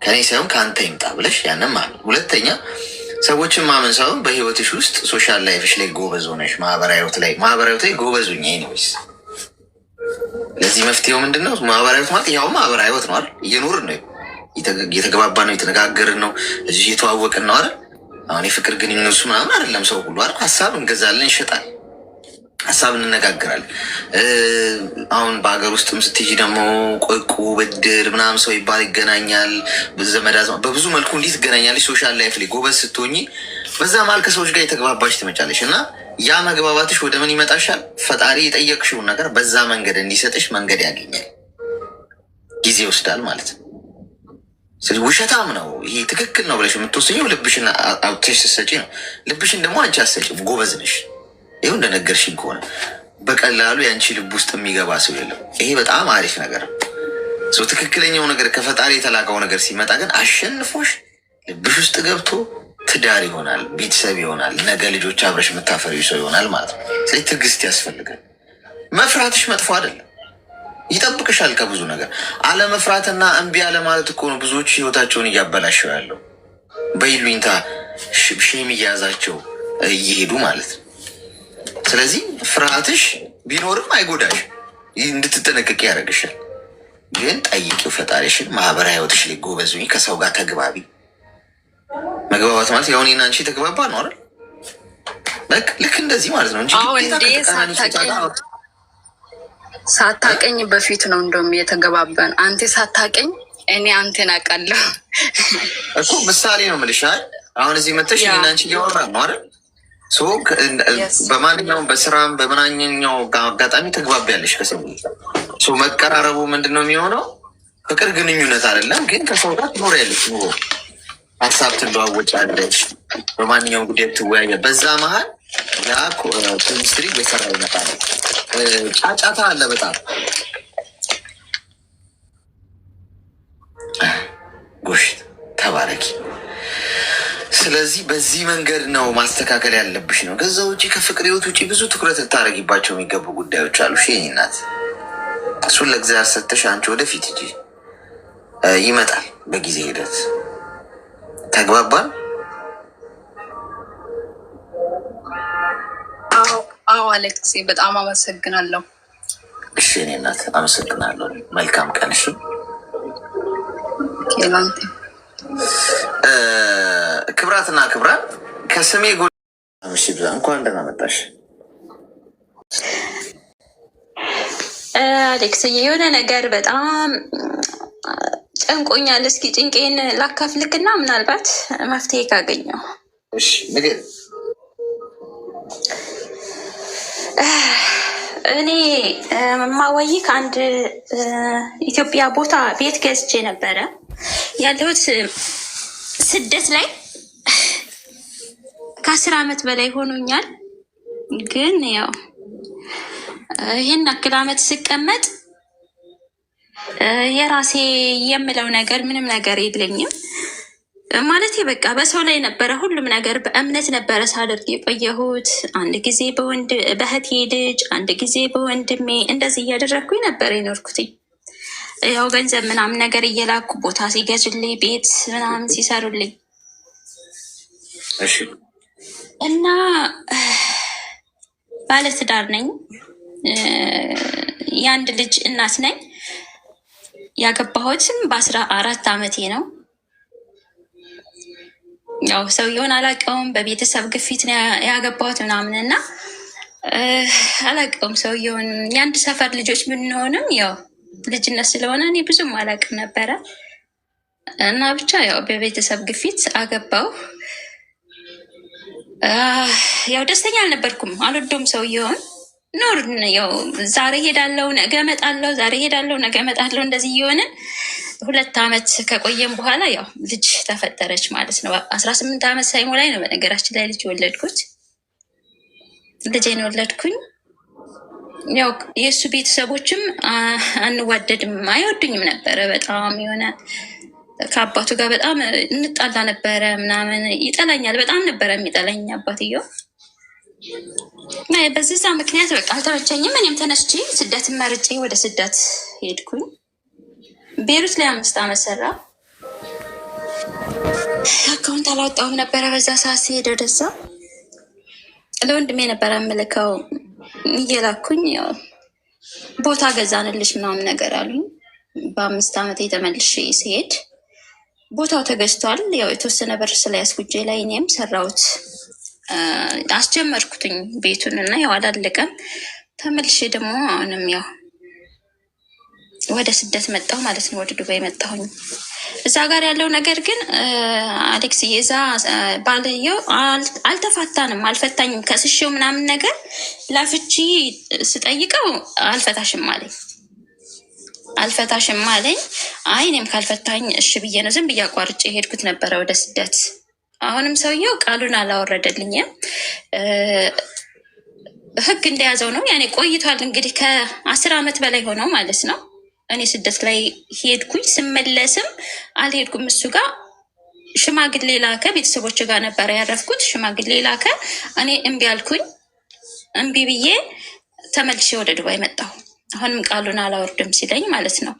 ከኔ ሳይሆን ከአንተ ይምጣ ብለሽ ያንን ማመን። ሁለተኛ ሰዎችን ማመን ሳይሆን በህይወትሽ ውስጥ ሶሻል ላይፍሽ ላይ ጎበዝ ሆነሽ ማህበራዊ ህይወት ላይ ጎበዝ ሁኚ። ኒስ ለዚህ መፍትሄው ምንድን ነው? ማህበራዊ ህይወት ማለት ያው ማህበራዊ ህይወት ነው አይደል? እየኖርን ነው፣ እየተግባባ ነው፣ እየተነጋገርን ነው፣ እዚህ እየተዋወቅን ነው አይደል? አሁን የፍቅር ግንኙነቱ ምናምን አይደለም። ሰው ሁሉ አይደል ሀሳብ እንገዛለን፣ እንሸጣል ሀሳብ እንነጋገራለን። አሁን በሀገር ውስጥም ስትሄጂ ደግሞ ቆይቁ ብድር ምናምን ሰው ይባል ይገናኛል። ዘመድ አዝማድ በብዙ መልኩ እንዲህ ትገናኛለች። ሶሻል ላይፍ ላይ ጎበዝ ስትሆኚ በዛ መሀል ከሰዎች ጋር የተግባባች ትመጫለች እና ያ መግባባትሽ ወደ ምን ይመጣሻል? ፈጣሪ የጠየቅሽውን ነገር በዛ መንገድ እንዲሰጥሽ መንገድ ያገኛል። ጊዜ ይወስዳል ማለት ነው። ስለዚህ ውሸታም ነው ይሄ ትክክል ነው ብለሽ የምትወስኘው ልብሽን አውጥተሽ ስትሰጪ ነው። ልብሽን ደግሞ አንቺ አትሰጪም። ጎበዝ ነሽ። ይኸው እንደነገርሽኝ ከሆነ በቀላሉ የአንቺ ልብ ውስጥ የሚገባ ሰው የለም። ይሄ በጣም አሪፍ ነገር ነው። ትክክለኛው ነገር ከፈጣሪ የተላከው ነገር ሲመጣ ግን አሸንፎሽ ልብሽ ውስጥ ገብቶ ትዳር ይሆናል፣ ቤተሰብ ይሆናል፣ ነገ ልጆች አብረሽ የምታፈሪው ሰው ይሆናል ማለት ነው። ስለዚህ ትዕግስት ያስፈልጋል። መፍራትሽ መጥፎ አይደለም፣ ይጠብቅሻል ከብዙ ነገር። አለመፍራትና እምቢ አለማለት እኮ ነው ብዙዎች ህይወታቸውን እያበላሸው ያለው። በይሉኝታ ሼም እየያዛቸው እየሄዱ ማለት ነው። ስለዚህ ፍርሃትሽ ቢኖርም አይጎዳሽ፣ እንድትጠነቀቂ ያደርግሻል። ግን ጠይቂው ፈጣሪሽን። ማህበራዊ ህይወትሽ ላይ ጎበዝ ሁኚ፣ ከሰው ጋር ተግባቢ። መግባባት ማለት ያው እኔና አንቺ ተግባባ ነው አይደል? በቃ ልክ እንደዚህ ማለት ነው እንጂ ሳታቀኝ በፊት ነው እንደውም የተገባበን። አንተ ሳታቀኝ እኔ አንተን አውቃለሁ እኮ። ምሳሌ ነው የምልሽ። አሁን እዚህ መተሽ እኔና አንቺ እያወራን ነው አይደል? በማንኛውም በስራም በምናኛው አጋጣሚ ተግባቢያለሽ ከሰው መቀራረቡ ምንድን ነው የሚሆነው? ፍቅር ግንኙነት አይደለም፣ ግን ከሰው ጋር ትኖሪያለሽ። ሀሳብ ትለዋወጫለሽ፣ በማንኛውም ጉዳይ ትወያየ። በዛ መሀል ያ ኬሚስትሪ እየሰራ ይመጣል። ጫጫታ አለ በጣም ጎሽ፣ ተባረኪ። ስለዚህ በዚህ መንገድ ነው ማስተካከል ያለብሽ ነው። ከዛ ውጭ ከፍቅር ህይወት ውጭ ብዙ ትኩረት ልታደርጊባቸው የሚገቡ ጉዳዮች አሉ። የእኔ እናት እሱን ለእግዚአብሔር ሰጥተሽ አንቺ ወደፊት እንጂ ይመጣል በጊዜ ሂደት። ተግባባን? አዎ አሌክስ፣ በጣም አመሰግናለሁ። እሺ የእኔ እናት አመሰግናለሁ። መልካም ቀን። እሺ ክብራትና ክብራት ከስሜ እንኳን ደህና መጣሽ አሌክስዬ። የሆነ ነገር በጣም ጨንቆኛል። እስኪ ጭንቄን ላካፍልክና ምናልባት መፍትሄ ካገኘው። እሺ ንገሪኝ። እኔ ማወይ ከአንድ ኢትዮጵያ ቦታ ቤት ገዝቼ ነበረ ያለሁት ስደት ላይ ከ10 ዓመት በላይ ሆኖኛል። ግን ያው ይህን ያክል ዓመት ስቀመጥ የራሴ የምለው ነገር ምንም ነገር የለኝም። ማለት በቃ በሰው ላይ ነበረ ሁሉም ነገር፣ በእምነት ነበረ ሳደርግ የቆየሁት። አንድ ጊዜ በእህቴ ልጅ፣ አንድ ጊዜ በወንድሜ፣ እንደዚህ እያደረግኩኝ ነበር የኖርኩትኝ። ያው ገንዘብ ምናምን ነገር እየላኩ ቦታ ሲገዙልኝ፣ ቤት ምናምን ሲሰሩልኝ እና ባለትዳር ነኝ። የአንድ ልጅ እናት ነኝ። ያገባሁትም በ14 ዓመቴ ነው። ያው ሰውየውን አላውቀውም። በቤተሰብ ግፊት ነው ያገባሁት ምናምን እና አላውቀውም ሰውየውን። የአንድ ሰፈር ልጆች ምንሆንም ያው ልጅነት ስለሆነ እኔ ብዙም አላውቅም ነበረ እና ብቻ ያው በቤተሰብ ግፊት አገባው። ያው ደስተኛ አልነበርኩም። አልወደውም ሰውየውን። ኖር ያው ዛሬ ሄዳለው ነገ እመጣለሁ፣ ዛሬ ሄዳለው ነገ እመጣለሁ፣ እንደዚህ እየሆንን 2 ዓመት ከቆየም በኋላ ያው ልጅ ተፈጠረች ማለት ነው። 18 ዓመት ሳይሞላኝ ነው በነገራችን ላይ ልጅ ወለድኩት። ልጄን ወለድኩኝ። ያው የእሱ ቤተሰቦችም አንዋደድም፣ አይወዱኝም ነበረ። በጣም የሆነ ከአባቱ ጋር በጣም እንጣላ ነበረ ምናምን። ይጠላኛል፣ በጣም ነበረ የሚጠላኝ አባትየው። በዛ ምክንያት በቃ አልተመቸኝም። እኔም ተነስቼ ስደትን መርጬ ወደ ስደት ሄድኩኝ። ቤሩት ላይ 5 ዓመት ሰራ። አካውንት አላወጣሁም ነበረ በዛ ሰዓት ሲሄድ ወደዛ። ለወንድሜ ነበረ የምልከው እየላኩኝ። ያው ቦታ ገዛንልሽ ምናምን ነገር አሉኝ። በ5 ዓመት የተመልሼ ሲሄድ ቦታው ተገዝቷል። ያው የተወሰነ ብር ስለያዝኩ እጄ ላይ እኔም ሰራሁት አስጀመርኩትኝ ቤቱን እና ያው አላለቀም። ተመልሼ ደግሞ አሁንም ያው ወደ ስደት መጣሁ ማለት ነው። ወደ ዱባይ መጣሁኝ። እዛ ጋር ያለው ነገር ግን አሌክስ የዛ ባልየው አልተፋታንም፣ አልፈታኝም። ከስሼው ምናምን ነገር ላፍቺ ስጠይቀው አልፈታሽም አለኝ። አይ እኔም ካልፈታኝ እሺ ብዬ ነው ዝም ብዬ አቋርጬ ሄድኩት ነበረ ወደ ስደት። አሁንም ሰውየው ቃሉን አላወረደልኝም። ህግ እንደያዘው ነው። ያኔ ቆይቷል እንግዲህ ከ10 ዓመት በላይ ሆነው ማለት ነው። እኔ ስደት ላይ ሄድኩኝ። ስመለስም አልሄድኩም እሱ ጋር። ሽማግሌ ላከ። ቤተሰቦች ጋር ነበረ ያረፍኩት። ሽማግሌ ላከ። እኔ እምቢ አልኩኝ። እምቢ ብዬ ተመልሼ ወደ ዱባይ መጣሁ። አሁንም ቃሉን አላወርድም ሲለኝ ማለት ነው።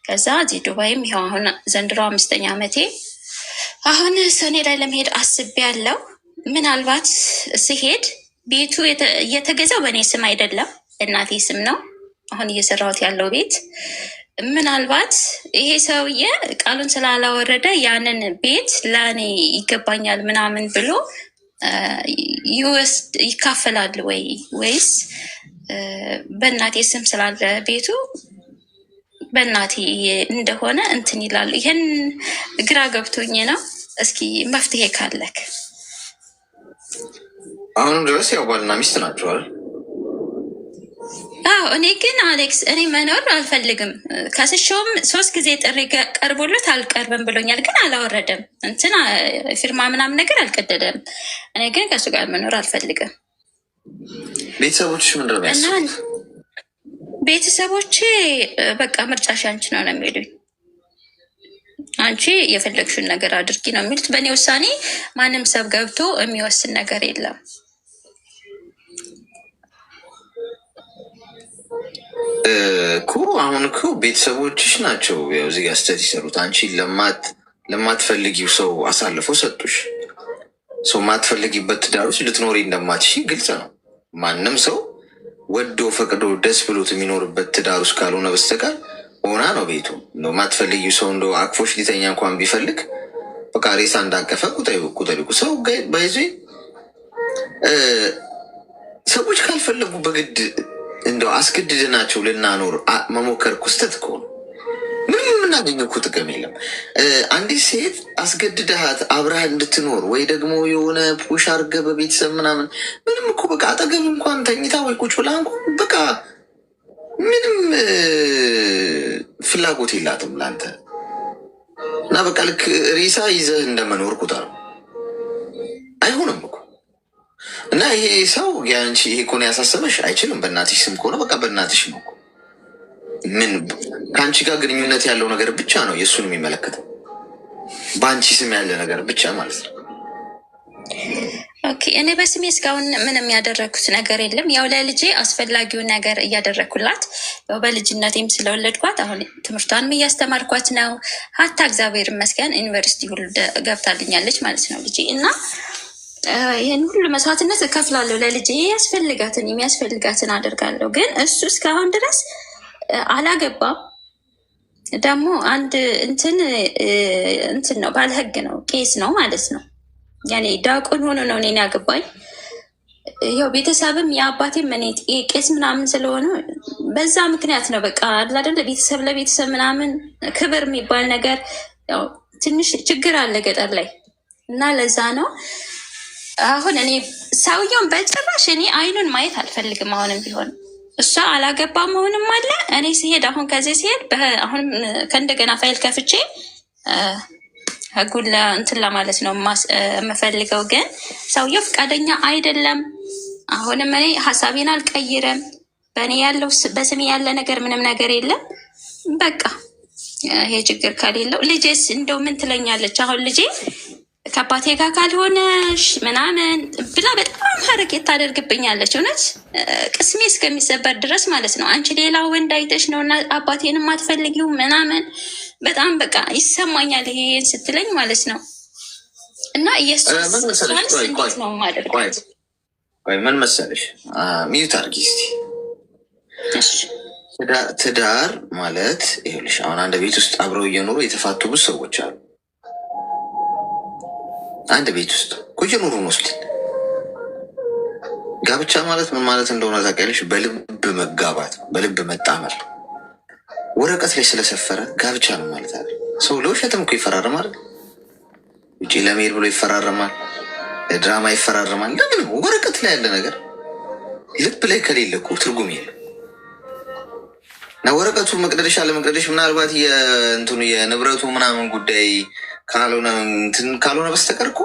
ከዛ እዚህ ዱባይም ይኸው አሁን ዘንድሮ 5ኛ ዓመቴ። አሁን ሰኔ ላይ ለመሄድ አስቤያለሁ። ምናልባት ስሄድ ቤቱ የተገዛው በእኔ ስም አይደለም፣ እናቴ ስም ነው። አሁን እየሰራሁት ያለው ቤት ምናልባት ይሄ ሰውዬ ቃሉን ስላላወረደ ያንን ቤት ለእኔ ይገባኛል ምናምን ብሎ ይካፈላል ወይስ በእናቴ ስም ስላለ ቤቱ በእናቴ እንደሆነ እንትን ይላሉ። ይህን ግራ ገብቶኝ ነው። እስኪ መፍትሄ ካለክ። አሁንም ድረስ ያው ባልና ሚስት ናቸዋል። አዎ እኔ ግን አሌክስ እኔ መኖር አልፈልግም። ከስሾም 3 ጊዜ ጥሪ ቀርቦለት አልቀርብም ብሎኛል፣ ግን አላወረደም። እንትን ፊርማ ምናምን ነገር አልቀደደም። እኔ ግን ከእሱ ጋር መኖር አልፈልግም። ቤተሰቦች ምንድን ነው ያስቡት? ቤተሰቦቼ በቃ ምርጫሽ አንቺ ነው የሚሉኝ። አንቺ የፈለግሽውን ነገር አድርጊ ነው የሚሉት። በእኔ ውሳኔ ማንም ሰብ ገብቶ የሚወስን ነገር የለም። እኮ አሁን እኮ ቤተሰቦችሽ ናቸው ያው እዚህ ጋር ስህተት ይሰሩት። አንቺ ለማትፈልጊው ሰው አሳልፎ ሰጡሽ። ሰው ማትፈልጊበት ትዳር ውስጥ ልትኖሪ እንደማትሽ ግልጽ ነው። ማንም ሰው ወዶ ፈቅዶ ደስ ብሎት የሚኖርበት ትዳር ውስጥ ካልሆነ በስተቀር ሆና ነው ቤቱ ነው። ማትፈልጊው ሰው እንደ አቅፎሽ ሊተኛ እንኳን ቢፈልግ በቃ ሬሳ እንዳቀፈ ቁጠሪቁ። ሰው ባይዞ ሰዎች ካልፈለጉ በግድ እንደው አስገድደናቸው ልናኖር መሞከር ኩስተት እኮ ነው። ምንም የምናገኘው እኮ ጥቅም የለም። አንዲት ሴት አስገድደሃት አብረህ እንድትኖር ወይ ደግሞ የሆነ ፑሽ አድርገህ በቤተሰብ ምናምን ምንም እኮ በቃ አጠገብ እንኳን ተኝታ ወይ ቁጭ ብላ እንኳን በቃ ምንም ፍላጎት የላትም ለአንተ እና በቃ ልክ ሬሳ ይዘህ እንደመኖር ቁጠር። አይሆንም እኮ እና ይሄ ሰው የአንቺ ይሄ ከሆነ ያሳሰበሽ አይችልም። በእናትሽ ስም ከሆነ በቃ በእናትሽ ነው። ምን ከአንቺ ጋር ግንኙነት ያለው ነገር ብቻ ነው የእሱን የሚመለከተው። በአንቺ ስም ያለ ነገር ብቻ ማለት ነው። ኦኬ እኔ በስሜ እስካሁን ምንም ያደረግኩት ነገር የለም። ያው ለልጄ አስፈላጊውን ነገር እያደረግኩላት፣ ያው በልጅነቴም ስለወለድኳት አሁን ትምህርቷንም እያስተማርኳት ነው። ሀታ እግዚአብሔር ይመስገን ዩኒቨርሲቲ ሁሉ ገብታልኛለች ማለት ነው ልጄ እና ይህን ሁሉ መስዋዕትነት እከፍላለሁ ለልጄ። የሚያስፈልጋትን አደርጋለሁ። ግን እሱ እስካሁን ድረስ አላገባም። ደግሞ አንድ እንትን ነው ባለህግ ነው፣ ቄስ ነው ማለት ነው። ያኔ ዲያቆን ሆኖ ነው እኔን ያገባኝ። ያው ቤተሰብም የአባቴም እኔ ቄስ ምናምን ስለሆነ በዛ ምክንያት ነው በቃ አይደለ ቤተሰብ ለቤተሰብ ምናምን ክብር የሚባል ነገር ያው ትንሽ ችግር አለ ገጠር ላይ እና ለዛ ነው አሁን እኔ ሰውየውን በጭራሽ እኔ አይኑን ማየት አልፈልግም። አሁንም ቢሆን እሷ አላገባ መሆንም አለ። እኔ ሲሄድ አሁን ከዚህ ሲሄድ አሁን ከእንደገና ፋይል ከፍቼ ህጉን እንትን ለማለት ነው የምፈልገው። ግን ሰውየው ፈቃደኛ አይደለም። አሁንም እኔ ሀሳቤን አልቀይርም። በእኔ ያለው በስሜ ያለ ነገር ምንም ነገር የለም። በቃ ይሄ ችግር ከሌለው ልጄስ እንደው ምን ትለኛለች? አሁን ልጄ ከአባቴ ጋር ካልሆነሽ ምናምን ብላ በጣም ሀረኬት ታደርግብኛለች። እውነት ቅስሜ እስከሚሰበር ድረስ ማለት ነው። አንቺ ሌላ ወንድ አይተሽ ነው እና አባቴንም አትፈልጊው ምናምን በጣም በቃ ይሰማኛል ይሄን ስትለኝ ማለት ነው። እና ኢየሱስ ነው ማደርግ ምን መሰለሽ ሚዩት አድርጊ እስኪ። ትዳር ማለት ይኸውልሽ አሁን አንድ ቤት ውስጥ አብረው እየኖሩ የተፋቱ ብዙ ሰዎች አሉ። አንድ ቤት ውስጥ እየኖሩ ነው። ጋብቻ ማለት ምን ማለት እንደሆነ ታውቂያለሽ? በልብ መጋባት፣ በልብ መጣመር። ወረቀት ላይ ስለሰፈረ ጋብቻ ነው ማለት አለ። ሰው ለውሸትም እኮ ይፈራረማል። ውጭ ለመሄድ ብሎ ይፈራረማል፣ ድራማ ይፈራረማል። ለምን? ወረቀት ላይ ያለ ነገር ልብ ላይ ከሌለ እኮ ትርጉም የለም። እና ወረቀቱ መቅደድሽ አለመቅደድሽ ምናልባት የእንትኑ የንብረቱ ምናምን ጉዳይ ካልሆነ በስተቀር እኮ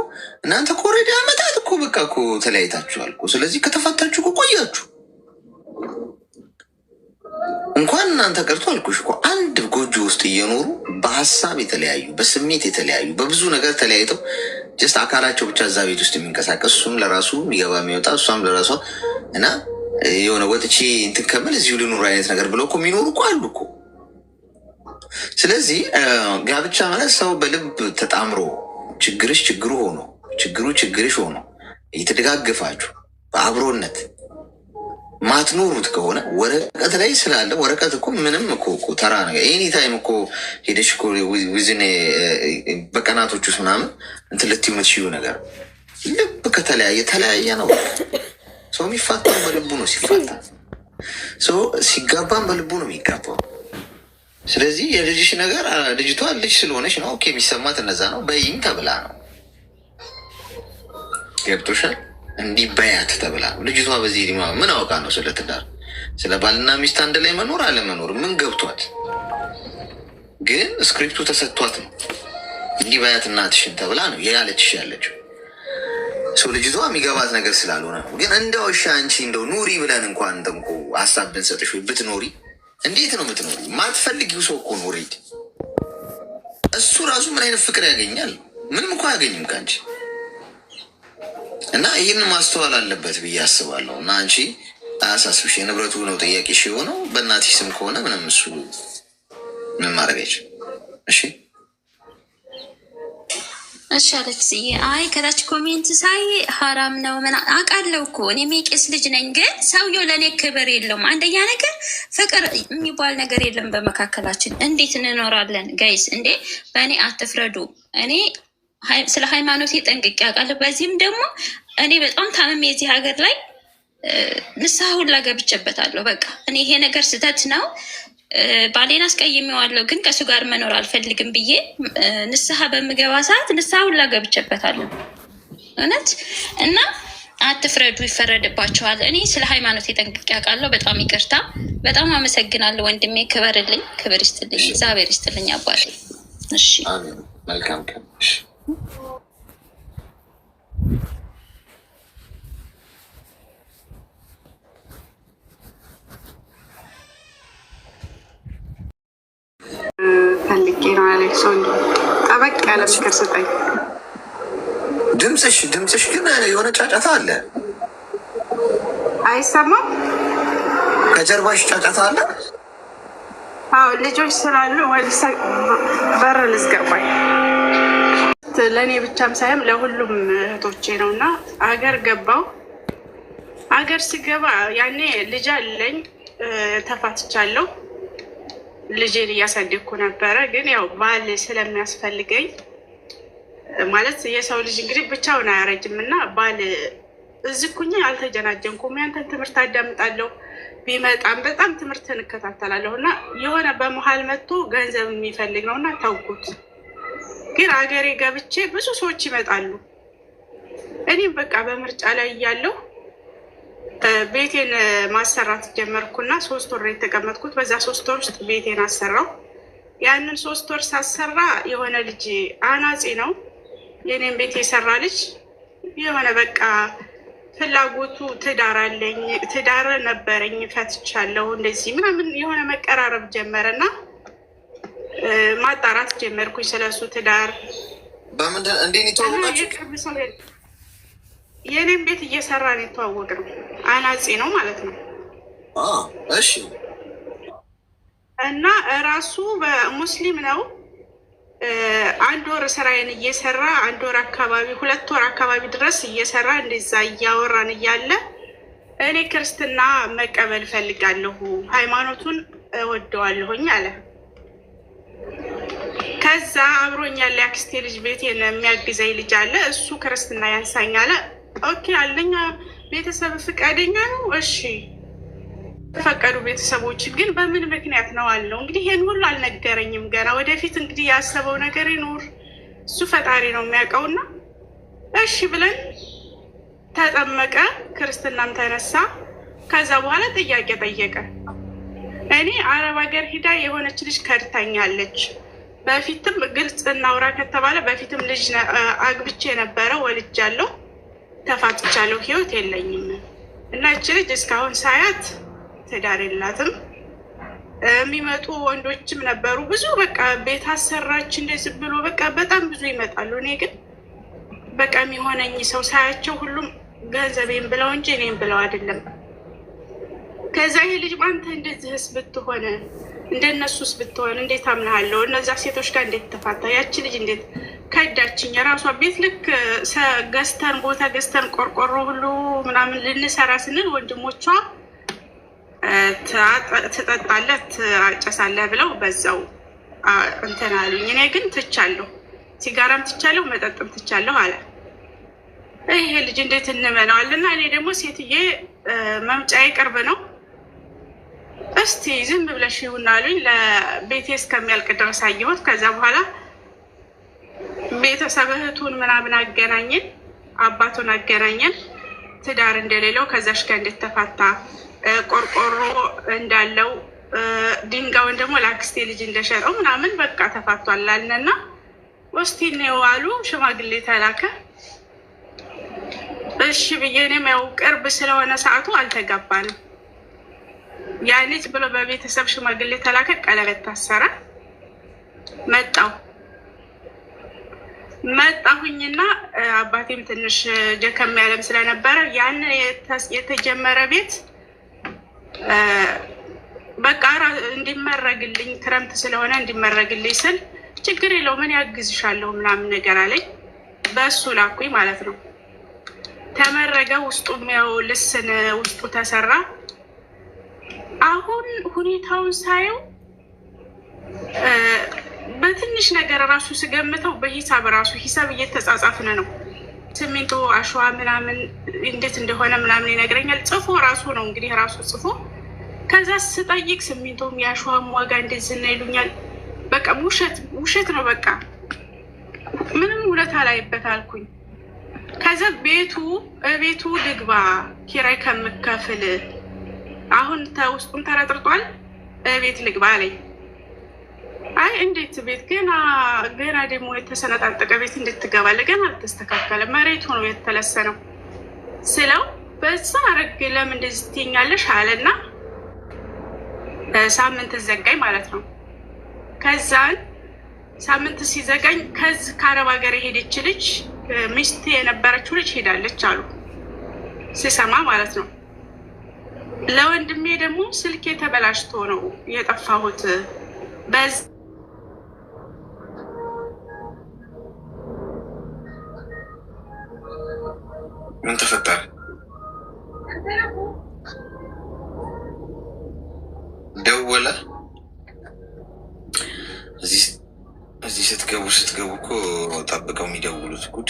እናንተ እኮ ኦልሬዲ አመታት እኮ በቃ እኮ ተለያይታችኋል እኮ። ስለዚህ ከተፋታችሁ እኮ ቆያችሁ። እንኳን እናንተ ቀርቶ አልኩሽ እኮ አንድ ጎጆ ውስጥ እየኖሩ በሀሳብ የተለያዩ፣ በስሜት የተለያዩ፣ በብዙ ነገር ተለያይተው ጀስት አካላቸው ብቻ እዛ ቤት ውስጥ የሚንቀሳቀስ እሱም ለራሱ የሚገባ የሚወጣ እሷም ለራሷ እና የሆነ ወጥቼ እንትን ከምል እዚሁ ልኑር አይነት ነገር ብለው እኮ የሚኖሩ እኮ አሉ እኮ። ስለዚህ ጋብቻ ማለት ሰው በልብ ተጣምሮ ችግርሽ ችግሩ ሆኖ ችግሩ ችግርሽ ሆኖ እየተደጋገፋችሁ በአብሮነት ማትኖሩት ከሆነ ወረቀት ላይ ስላለ ወረቀት እኮ ምንም እኮ ተራ ነገር ኤኒ ታይም እኮ ሄደሽ እኮ ዊዝን በቀናቶች ውስጥ ምናምን እንትን ልትዩ የምትችይው ነገር ልብ ከተለያየ ነው። ሰው የሚፋታው በልቡ ነው። ሲፋታ ሰው ሲጋባም በልቡ ነው የሚጋባው። ስለዚህ የልጅሽ ነገር ልጅቷ ልጅ ስለሆነች ነው ኦኬ የሚሰማት እነዛ ነው። በይም ተብላ ነው ገብቶሻል። እንዲህ በያት ተብላ ነው ልጅቷ። በዚህ ዲማ ምን አውቃ ነው ስለ ትዳር ስለ ባልና ሚስት አንድ ላይ መኖር አለመኖር ምን ገብቷት? ግን ስክሪፕቱ ተሰጥቷት ነው እንዲህ በያት እናትሽን ተብላ ነው ያለችሽ ያለችው። ሰው ልጅቷ የሚገባት ነገር ስላልሆነ ነው። ግን እንደው እሺ አንቺ እንደው ኑሪ ብለን እንኳን እንደምኮ ሀሳብ ብንሰጥሽ ወይ ብትኖሪ እንዴት ነው የምትኖሪ? ማትፈልጊው ሰው እኮ ኖሪ። እሱ ራሱ ምን አይነት ፍቅር ያገኛል? ምንም እኮ አያገኝም ከአንቺ። እና ይህን ማስተዋል አለበት ብዬ አስባለሁ። እና አንቺ አያሳስብሽ። የንብረቱ ነው ጥያቄሽ የሆነው በእናትሽ ስም ከሆነ ምንም እሱ ምን ማድረግ አይችልም። እሺ እሺ አለክስዬ። አይ ከታች ኮሜንት ሳይ ሀራም ነው ምን አውቃለሁ እኮ እኔ ሜቄስ ልጅ ነኝ። ግን ሰውየው ለእኔ ክብር የለውም። አንደኛ ነገር ፍቅር የሚባል ነገር የለም በመካከላችን። እንዴት እንኖራለን ጋይስ? እንዴ በእኔ አትፍረዱ። እኔ ስለ ሃይማኖቴ ጠንቅቄ አውቃለሁ። በዚህም ደግሞ እኔ በጣም ታምሜ የዚህ ሀገር ላይ ንስሐ ሁላ ገብቼበታለሁ። በቃ እኔ ይሄ ነገር ስህተት ነው ባሌን አስቀይሜዋለሁ ግን ከእሱ ጋር መኖር አልፈልግም ብዬ ንስሐ በምገባ ሰዓት ንስሐ ሁላ ገብቼበታለሁ እውነት። እና አትፍረዱ፣ ይፈረድባቸዋል። እኔ ስለ ሃይማኖት ጠንቅቄ አውቃለሁ። በጣም ይቅርታ። በጣም አመሰግናለሁ ወንድሜ። ክበርልኝ፣ ክብር ይስጥልኝ፣ እግዚአብሔር ይስጥልኝ አባቴ። እሺ መልካም ቀን። ፈልጌ ነው አሌክሶ። ጠበቅ ያለ ምክር ስጠኝ። ድምፅሽ ግን የሆነ ጫጫታ አለ። አይሰማም? ከጀርባሽ ጫጫታ አለ። አዎ ልጆች ስላሉ በር ልዝገባኝ። ለእኔ ብቻም ሳይሆን ለሁሉም እህቶቼ ነው። እና አገር ገባው። አገር ስገባ ያኔ ልጅ አለኝ፣ ተፋትቻለሁ። ልጄን እያሳደግኩ ነበረ። ግን ያው ባል ስለሚያስፈልገኝ ማለት የሰው ልጅ እንግዲህ ብቻውን አያረጅም እና ባል እዚህ ኩኝ አልተጀናጀንኩም። ያንተን ትምህርት አዳምጣለሁ፣ ቢመጣም በጣም ትምህርትን እከታተላለሁ እና የሆነ በመሀል መጥቶ ገንዘብ የሚፈልግ ነው እና ተውኩት። ግን አገሬ ገብቼ ብዙ ሰዎች ይመጣሉ። እኔም በቃ በምርጫ ላይ እያለሁ ቤቴን ማሰራት ጀመርኩና 3 ወር የተቀመጥኩት። በዛ 3 ወር ውስጥ ቤቴን አሰራው። ያንን 3 ወር ሳሰራ የሆነ ልጅ አናጺ ነው የኔን ቤት የሰራ ልጅ የሆነ በቃ ፍላጎቱ ትዳር አለኝ፣ ትዳር ነበረኝ፣ ፈትቻለሁ እንደዚህ ምናምን የሆነ መቀራረብ ጀመረና ማጣራት ጀመርኩኝ ስለሱ ትዳር። በምንድን እንዴት ይተዋወቃችሁ? የኔን ቤት እየሰራ ነው የተዋወቅነው። አናጺ ነው ማለት ነው። እሺ። እና እራሱ በሙስሊም ነው። 1 ወር ስራዬን እየሰራ 1 ወር አካባቢ 2 ወር አካባቢ ድረስ እየሰራ እንደዛ እያወራን እያለ እኔ ክርስትና መቀበል ፈልጋለሁ፣ ሃይማኖቱን እወደዋለሁኝ አለ። ከዛ አብሮኛል የአክስቴ ልጅ ቤቴን የሚያግዘኝ ልጅ አለ፣ እሱ ክርስትና ያንሳኝ አለ። ኦኬ አለኛ ቤተሰብ ፍቃደኛ ነው? እሺ ተፈቀዱ ቤተሰቦች ግን በምን ምክንያት ነው አለው። እንግዲህ ይሄን ሁሉ አልነገረኝም ገና። ወደፊት እንግዲህ ያሰበው ነገር ይኖር እሱ ፈጣሪ ነው የሚያውቀውና እሺ ብለን ተጠመቀ፣ ክርስትናም ተነሳ። ከዛ በኋላ ጥያቄ ጠየቀ። እኔ አረብ ሀገር ሂዳ የሆነች ልጅ ከድታኛለች። በፊትም ግልጽ እናውራ ከተባለ በፊትም ልጅ አግብቼ ነበረ፣ ወልጃለሁ፣ ተፋትቻለሁ፣ ህይወት የለኝም እና እች ልጅ እስካሁን ሳያት ትዳር የላትም። የሚመጡ ወንዶችም ነበሩ ብዙ፣ በቃ ቤት አሰራች እንደዚህ ብሎ በቃ በጣም ብዙ ይመጣሉ። እኔ ግን በቃ የሚሆነኝ ሰው ሳያቸው ሁሉም ገንዘቤን ብለው እንጂ እኔም ብለው አይደለም። ከዛ ይሄ ልጅ አንተ እንደዚህስ ብትሆን እንደነሱስ ብትሆን እንዴት አምናለሁ? እነዛ ሴቶች ጋር እንዴት ተፋታ? ያቺ ልጅ እንዴት ከዳችኝ? የራሷ ቤት ልክ ገዝተን ቦታ ገዝተን ቆርቆሮ ሁሉ ምናምን ልንሰራ ስንል ወንድሞቿ ትጠጣለህ ትጨሳለህ ብለው በዛው እንትን አሉኝ። እኔ ግን ትቻለሁ፣ ሲጋራም ትቻለሁ፣ መጠጥም ትቻለሁ አለ። ይሄ ልጅ እንዴት እንመናዋልና እኔ ደግሞ ሴትዬ መምጫዬ ቅርብ ነው፣ እስቲ ዝም ብለሽ ይሁን አሉኝ። ለቤቴ እስከሚያልቅ ድረስ አየሁት። ከዛ በኋላ ቤተሰብ እህቱን ምናምን አገናኘን፣ አባቱን አገናኘን፣ ትዳር እንደሌለው ከዛሽ ጋር እንደተፋታ ቆርቆሮ እንዳለው ድንጋዩን ደግሞ ለአክስቴ ልጅ እንደሸጠው ምናምን በቃ ተፋቷል አልንና ወስቲ ነው አሉ። ሽማግሌ ተላከ። እሺ ብዬ እኔም ያው ቅርብ ስለሆነ ሰዓቱ አልተጋባንም። ያ ልጅ ብሎ በቤተሰብ ሽማግሌ ተላከ። ቀለበት ታሰረ። መጣሁኝና አባቴም ትንሽ ደከም ያለም ስለነበረ ያን የተጀመረ ቤት በቃ እንዲመረግልኝ ክረምት ስለሆነ እንዲመረግልኝ ስል ችግር የለው ምን ያግዝሻለሁ ምናምን ነገር አለኝ። በእሱ ላኩኝ ማለት ነው። ተመረገ። ውስጡም ያው ልስን ውስጡ ተሰራ። አሁን ሁኔታውን ሳየው በትንሽ ነገር ራሱ ስገምተው በሂሳብ ራሱ ሂሳብ እየተጻጻፍን ነው። ሲሚንቶ አሸዋ ምናምን እንዴት እንደሆነ ምናምን ይነግረኛል። ጽፎ ራሱ ነው እንግዲህ ራሱ ጽፎ። ከዛ ስጠይቅ ሲሚንቶም የአሸዋም ዋጋ እንደዚህ ነው ይሉኛል። በቃ ውሸት ነው። በቃ ምንም እውነት አላይበት አልኩኝ። ከዛ ቤቱ ልግባ ኪራይ ከምከፍል አሁን ውስጡን ተረጥርጧል፣ ቤት ልግባ አለኝ። አይ እንዴት ቤት ገና ደግሞ የተሰነጣጠቀ ቤት እንዴት ትገባለህ? ገና አልተስተካከለ፣ መሬቱ ነው የተለሰነው ስለው በዛ አረግ ለምን እንደዚህ ትይኛለሽ አለና ሳምንት ዘጋኝ ማለት ነው። ከዛን ሳምንት ሲዘጋኝ ከዚህ ከአረብ ሀገር የሄደች ልጅ ሚስት የነበረችው ልጅ ሄዳለች አሉ ሲሰማ ማለት ነው። ለወንድሜ ደግሞ ስልኬ ተበላሽቶ ነው የጠፋሁት። ምን ተፈጠረ? ደወለ። እዚህ ስትገቡ እኮ ጠብቀው የሚደውሉት ጉድ።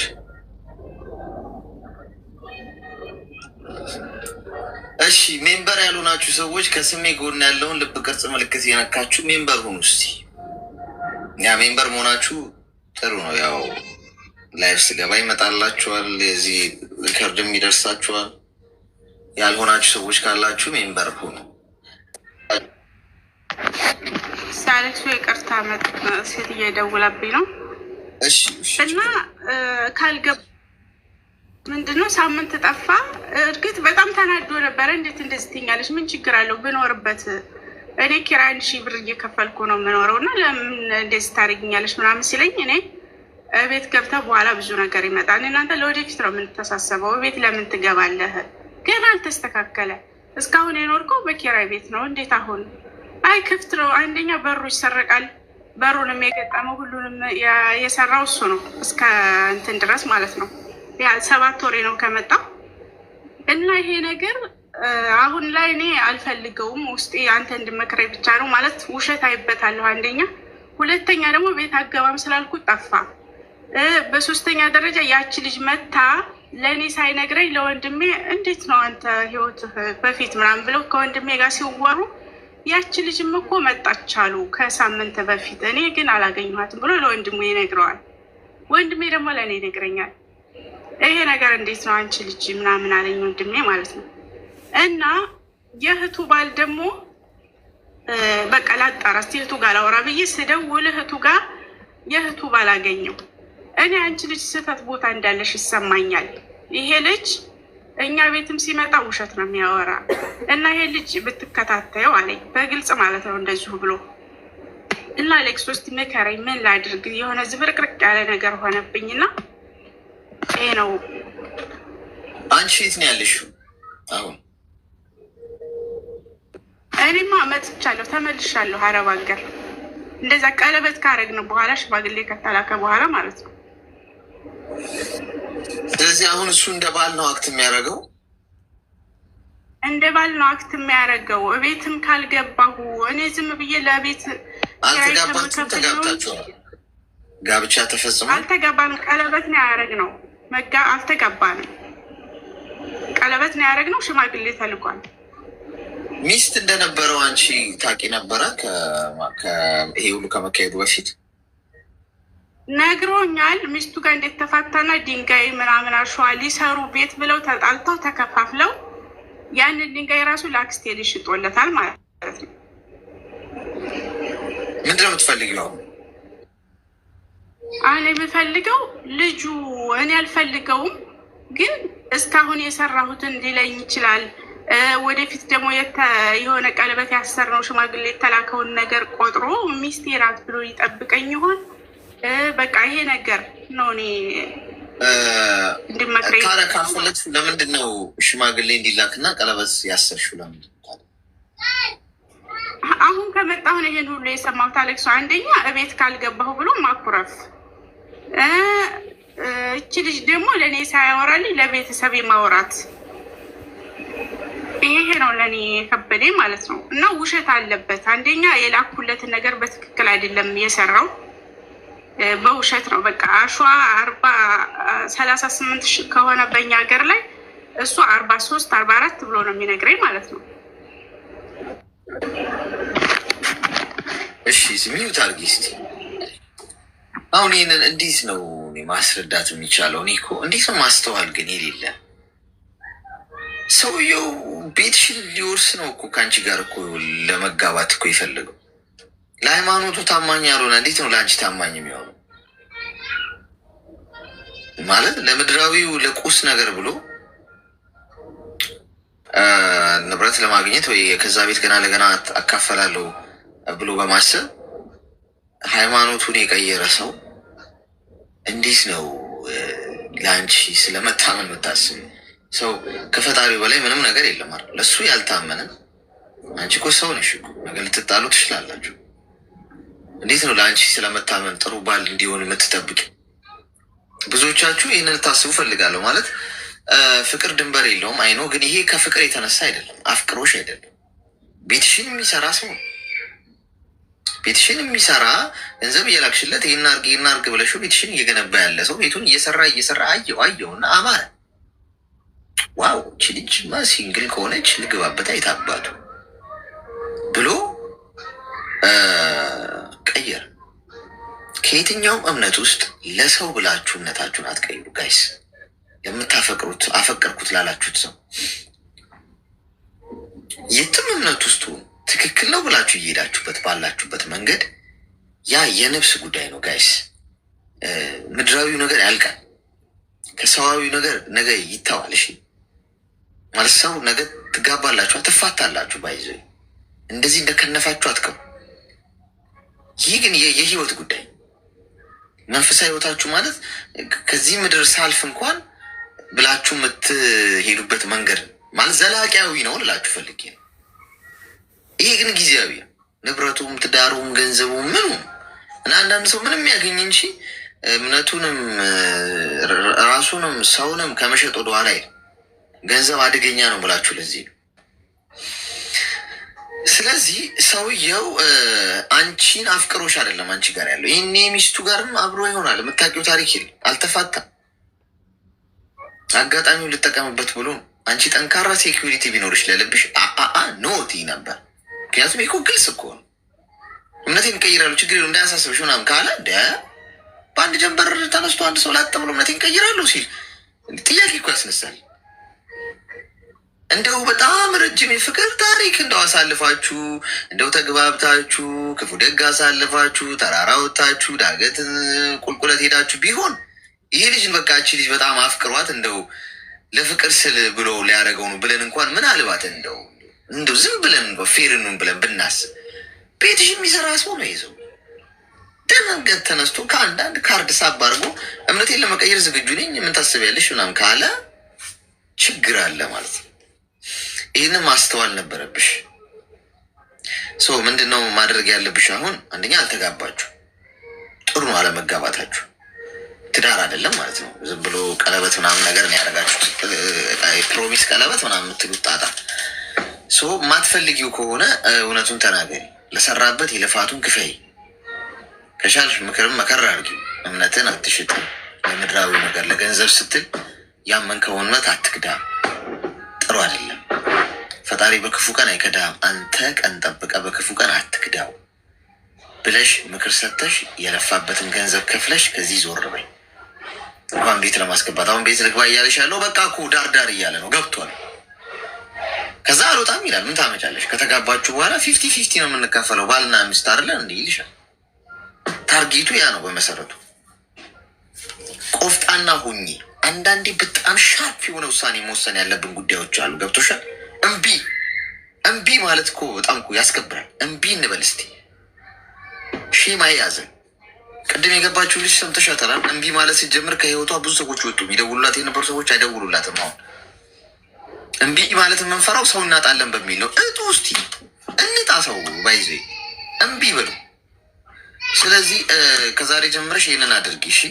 እሺ ሜምበር ያልሆናችሁ ሰዎች ከስሜ ጎን ያለውን ልብ ቅርጽ ምልክት የነካችሁ ሜምበር ሁኑ እስቲ። ያ ሜምበር መሆናችሁ ጥሩ ነው። ያው ላይፍ ስገባ ይመጣላችኋል፣ የዚህ ሪከርድም ይደርሳችኋል። ያልሆናችሁ ሰዎች ካላችሁ ሜምበር ሁኑ። ሳለሱ ይቅርታ ሴት እየደውላብኝ ነው። እሺ እና ካልገባ ምንድነው ሳምንት ጠፋ። እርግጥ በጣም ተናዶ ነበረ። እንዴት እንደዚህ ትይኛለሽ? ምን ችግር አለው ብኖርበት? እኔ ኪራይ 1000 ብር እየከፈልኩ ነው የምኖረው እና ለምን እንደዚህ ታደርጊኛለሽ ምናምን ሲለኝ እኔ ቤት ገብታ በኋላ ብዙ ነገር ይመጣል። እናንተ ለወደፊት ነው የምንተሳሰበው። ቤት ለምን ትገባለህ? ገና አልተስተካከለ። እስካሁን የኖርከው በኪራይ ቤት ነው። እንዴት አሁን? አይ ክፍት ነው። አንደኛ በሩ ይሰረቃል። በሩንም የገጠመው ሁሉንም የሰራው እሱ ነው። እስከ እንትን ድረስ ማለት ነው። ያ 7 ወሬ ነው ከመጣው እና ይሄ ነገር አሁን ላይ እኔ አልፈልገውም። ውስጤ አንተ እንድመክረኝ ብቻ ነው ማለት ውሸት አይበታለሁ። አንደኛ፣ ሁለተኛ ደግሞ ቤት አገባም ስላልኩ ጠፋ። በሶስተኛ ደረጃ ያቺ ልጅ መታ ለእኔ ሳይነግረኝ ለወንድሜ እንዴት ነው አንተ ህይወትህ በፊት ምናምን ብለው ከወንድሜ ጋር ሲዋሩ ያቺ ልጅም እኮ መጣች አሉ ከሳምንት በፊት፣ እኔ ግን አላገኘኋትም ብሎ ለወንድሜ ይነግረዋል። ወንድሜ ደግሞ ለእኔ ይነግረኛል። ይሄ ነገር እንዴት ነው አንቺ ልጅ ምናምን አለኝ ወንድሜ ማለት ነው። እና የእህቱ ባል ደግሞ በቃ ላጣራ እስኪ እህቱ ጋር ላወራ ብዬ ስደውል እህቱ ጋር የእህቱ ባል አገኘው። እኔ አንቺ ልጅ ስህተት ቦታ እንዳለሽ ይሰማኛል። ይሄ ልጅ እኛ ቤትም ሲመጣ ውሸት ነው የሚያወራ እና ይሄ ልጅ ብትከታተየው አለኝ በግልጽ ማለት ነው እንደዚሁ ብሎ እና አሌክስ ውስጥ ምከረኝ፣ ምን ላድርግ? የሆነ ዝብርቅርቅ ያለ ነገር ሆነብኝና ይሄ ነው። አንቺ የት ነው ያለሽው አሁን? እኔማ መጥቻለሁ፣ ተመልሻለሁ አረብ ሀገር። እንደዛ ቀለበት ካረግን በኋላ ሽማግሌ ከተላከ በኋላ ማለት ነው። ስለዚህ አሁን እሱ እንደ ባል ነው አክት የሚያደርገው፣ እንደ ባል ነው አክት የሚያደርገው። ቤትም ካልገባሁ እኔ ዝም ብዬ ለቤት አልተጋባችሁም? ተጋብታችኋል? ጋብቻ ተፈጽሞ አልተጋባንም። ቀለበት ነው ያደረግነው። አልተጋባንም። ቀለበት ነው ያደረግነው። ሽማግሌ ተልኳል። ሚስት እንደነበረው አንቺ ታውቂ ነበረ? ይሄ ሁሉ ከመካሄዱ በፊት ነግሮኛል። ሚስቱ ጋር እንዴት ተፋታና ድንጋይ ምናምን አሸዋ ሊሰሩ ቤት ብለው ተጣልተው ተከፋፍለው ያንን ድንጋይ ራሱ ለአክስቴ ልጅ ሽጦለታል ማለት ነው። ምንድን ነው የምትፈልጊው? አሁን የምፈልገው ልጁ እኔ አልፈልገውም፣ ግን እስካሁን የሰራሁትን ሊለኝ ይችላል። ወደፊት ደግሞ የሆነ ቀለበት ያሰርነው ሽማግሌ የተላከውን ነገር ቆጥሮ ሚስቴ ናት ብሎ ይጠብቀኝ ይሆን? በቃ ይሄ ነገር ነው እኔ እንድመክረኝ። ታዲያ ካልፈለግሽ ለምንድን ነው ሽማግሌ እንዲላክና ቀለበት ያሰርሽው? ለምንድን ነው አሁን ከመጣሁን ይሄን ሁሉ የሰማሁት? አሌክሶ አንደኛ እቤት ካልገባሁ ብሎ ማኩረፍ፣ እቺ ልጅ ደግሞ ለእኔ ሳያወራልኝ ለቤተሰብ ማውራት፣ ይሄ ነው ለእኔ ከበዴ ማለት ነው። እና ውሸት አለበት። አንደኛ የላኩለትን ነገር በትክክል አይደለም የሰራው፣ በውሸት ነው። በቃ አሸዋ 38 ሺህ ከሆነ በእኛ ሀገር ላይ እሱ 43 44 ብሎ ነው የሚነግረኝ ማለት ነው። እሺ ሚዩት አድርጊ እስኪ። አሁን ይህንን እንዴት ነው ማስረዳት የሚቻለው? እኔ እኮ እንዴት ነው ማስተዋል ግን የሌለ ሰውየው ቤትሽን ሊወርስ ነው እኮ ከአንቺ ጋር እኮ ለመጋባት እኮ የፈለገው። ለሃይማኖቱ ታማኝ ያልሆነ እንዴት ነው ለአንቺ ታማኝ የሚሆነው? ማለት ለምድራዊው ለቁስ ነገር ብሎ ንብረት ለማግኘት ወይ ከዛ ቤት ገና ለገና አካፈላለሁ ብሎ በማሰብ ሃይማኖቱን የቀየረ ሰው እንዴት ነው ለአንቺ ስለመታመን የምታስብ? ሰው ከፈጣሪው በላይ ምንም ነገር የለም አይደል? ለእሱ ያልታመነ አንቺ እኮ ሰው ነሽ እኮ፣ ነገ ልትጣሉ ትችላላችሁ። እንዴት ነው ለአንቺ ስለመታመን ጥሩ ባል እንዲሆን የምትጠብቅ? ብዙዎቻችሁ ይህንን ልታስቡ ፈልጋለሁ። ማለት ፍቅር ድንበር የለውም አይኖ፣ ግን ይሄ ከፍቅር የተነሳ አይደለም፣ አፍቅሮሽ አይደለም። ቤትሽን የሚሰራ ሰው ነው። ቤትሽን የሚሰራ ገንዘብ እየላክሽለት ይህን አርግ ብለሽው ቤትሽን እየገነባ ያለ ሰው ቤቱን እየሰራ አየው እና አማረ። ዋው እቺ ልጅማ ሲንግል ከሆነች ልግባበት አይታባቱ ብሎ ቀየር። ከየትኛውም እምነት ውስጥ ለሰው ብላችሁ እምነታችሁን አትቀይሩ ጋይስ። የምታፈቅሩት አፈቀርኩት ላላችሁት ሰው የትም እምነት ውስጡ ትክክል ነው ብላችሁ እየሄዳችሁበት ባላችሁበት መንገድ ያ የነፍስ ጉዳይ ነው ጋይስ። ምድራዊው ነገር ያልቃል፣ ከሰዋዊ ነገር ነገ ይተዋል። እሺ ማለት ሰው ነገ ትጋባላችሁ፣ ትፋታላችሁ። ባይዘ እንደዚህ እንደከነፋችሁ አትቀሩ። ይህ ግን የህይወት ጉዳይ፣ መንፈሳዊ ህይወታችሁ ማለት ከዚህ ምድር ሳልፍ እንኳን ብላችሁ የምትሄዱበት መንገድ ማለት ዘላቂያዊ ነው ልላችሁ ፈልጌ ነው። ይሄ ግን ጊዜያዊ ነው። ንብረቱም፣ ትዳሩም፣ ገንዘቡም ምኑም እና አንዳንድ ሰው ምንም ያገኝ እንጂ እምነቱንም ራሱንም ሰውንም ከመሸጥ ወደ ኋላ አይደል። ገንዘብ አደገኛ ነው ብላችሁ ለዚህ ነው። ስለዚህ ሰውየው አንቺን አፍቅሮሽ አይደለም አንቺ ጋር ያለው፣ ይህኔ ሚስቱ ጋርም አብሮ ይሆናል። የምታውቂው ታሪክ የለም፣ አልተፋታም። አጋጣሚውን ልጠቀምበት ብሎ አንቺ ጠንካራ ሴኪሪቲ ቢኖርሽ ለልብሽ ኖት ነበር። ምክንያቱም ይኮ ግልጽ እኮ ነው። እምነቴን እቀይራለሁ ችግር እንዳያሳስብሽ ምናምን ካለ በአንድ ጀንበር ተነስቶ አንድ ሰው ላጥ ብሎ እምነቴን እቀይራለሁ ሲል ጥያቄ እኮ ያስነሳል። እንደው በጣም ረጅም የፍቅር ታሪክ እንደው አሳልፋችሁ እንደው ተግባብታችሁ ክፉ ደግ አሳልፋችሁ ተራራ ወጥታችሁ ዳገት ቁልቁለት ሄዳችሁ ቢሆን ይሄ ልጅን በቃ እቺ ልጅ በጣም አፍቅሯት እንደው ለፍቅር ስል ብሎ ሊያደርገው ነው ብለን እንኳን ምናልባት እንደው ዝም ብለን ፌርኑን ብለን ብናስብ ቤትሽ የሚሰራ ሰው ነው ይዘው ደመንገት ተነስቶ ከአንዳንድ ካርድ ሳብ አድርጎ እምነቴን ለመቀየር ዝግጁ ነኝ ምን ታስቢያለሽ ምናምን ካለ ችግር አለ ማለት ነው። ይህንን ማስተዋል ነበረብሽ። ምንድነው ማድረግ ያለብሽ? አሁን አንደኛ አልተጋባችሁ፣ ጥሩ ነው አለመጋባታችሁ። ትዳር አይደለም ማለት ነው። ዝም ብሎ ቀለበት ምናምን ነገር ነው ያደረጋችሁት። ፕሮሚስ ቀለበት ምናምን የምትሉት ጣጣ። ማትፈልጊው ከሆነ እውነቱን ተናገሪ። ለሰራበት የልፋቱን ክፈይ። ከቻልሽ ምክርም መከር አድርጊ። እምነትን አትሽጥ። ለምድራዊ ነገር ለገንዘብ ስትል ያመንከውን እምነት አትክዳ። ጥሩ አይደለም። ፈጣሪ በክፉ ቀን አይከዳም። አንተ ቀን ጠብቀ በክፉ ቀን አትክዳው ብለሽ ምክር ሰተሽ የለፋበትን ገንዘብ ከፍለሽ ከዚህ ዞር በይ። እንኳን ቤት ለማስገባት አሁን ቤት ልግባ እያለሽ ያለው በቃ እኮ ዳር እያለ ነው ገብቷል። ከዛ አልወጣም ይላል። ምን ታመጫለሽ? ከተጋባችሁ በኋላ 50-50 ነው የምንካፈለው ባልና ሚስት አይደለን እንዲህ ይልሻል። ታርጌቱ ያ ነው በመሰረቱ። ቆፍጣና ሁኚ። አንዳንዴ በጣም ሻርፕ የሆነ ውሳኔ መወሰን ያለብን ጉዳዮች አሉ። ገብቶሻል? እምቢ ማለት እኮ በጣም እኮ ያስከብራል። እምቢ እንበል እስቲ። ሺማ ያዘን ቅድም የገባችው ልጅ ሰምተሻታል። እምቢ ማለት ሲጀምር ከህይወቷ ብዙ ሰዎች ወጡ። ይደውሉላት የነበሩ ሰዎች አይደውሉላትም። አሁን እምቢ ማለት የምንፈራው ሰው እናጣለን በሚል ነው። እስቲ እንጣ ሰው ባይዘ እምቢ በሉ። ስለዚህ ከዛሬ ጀምረሽ ይህንን አድርጊ እሺ።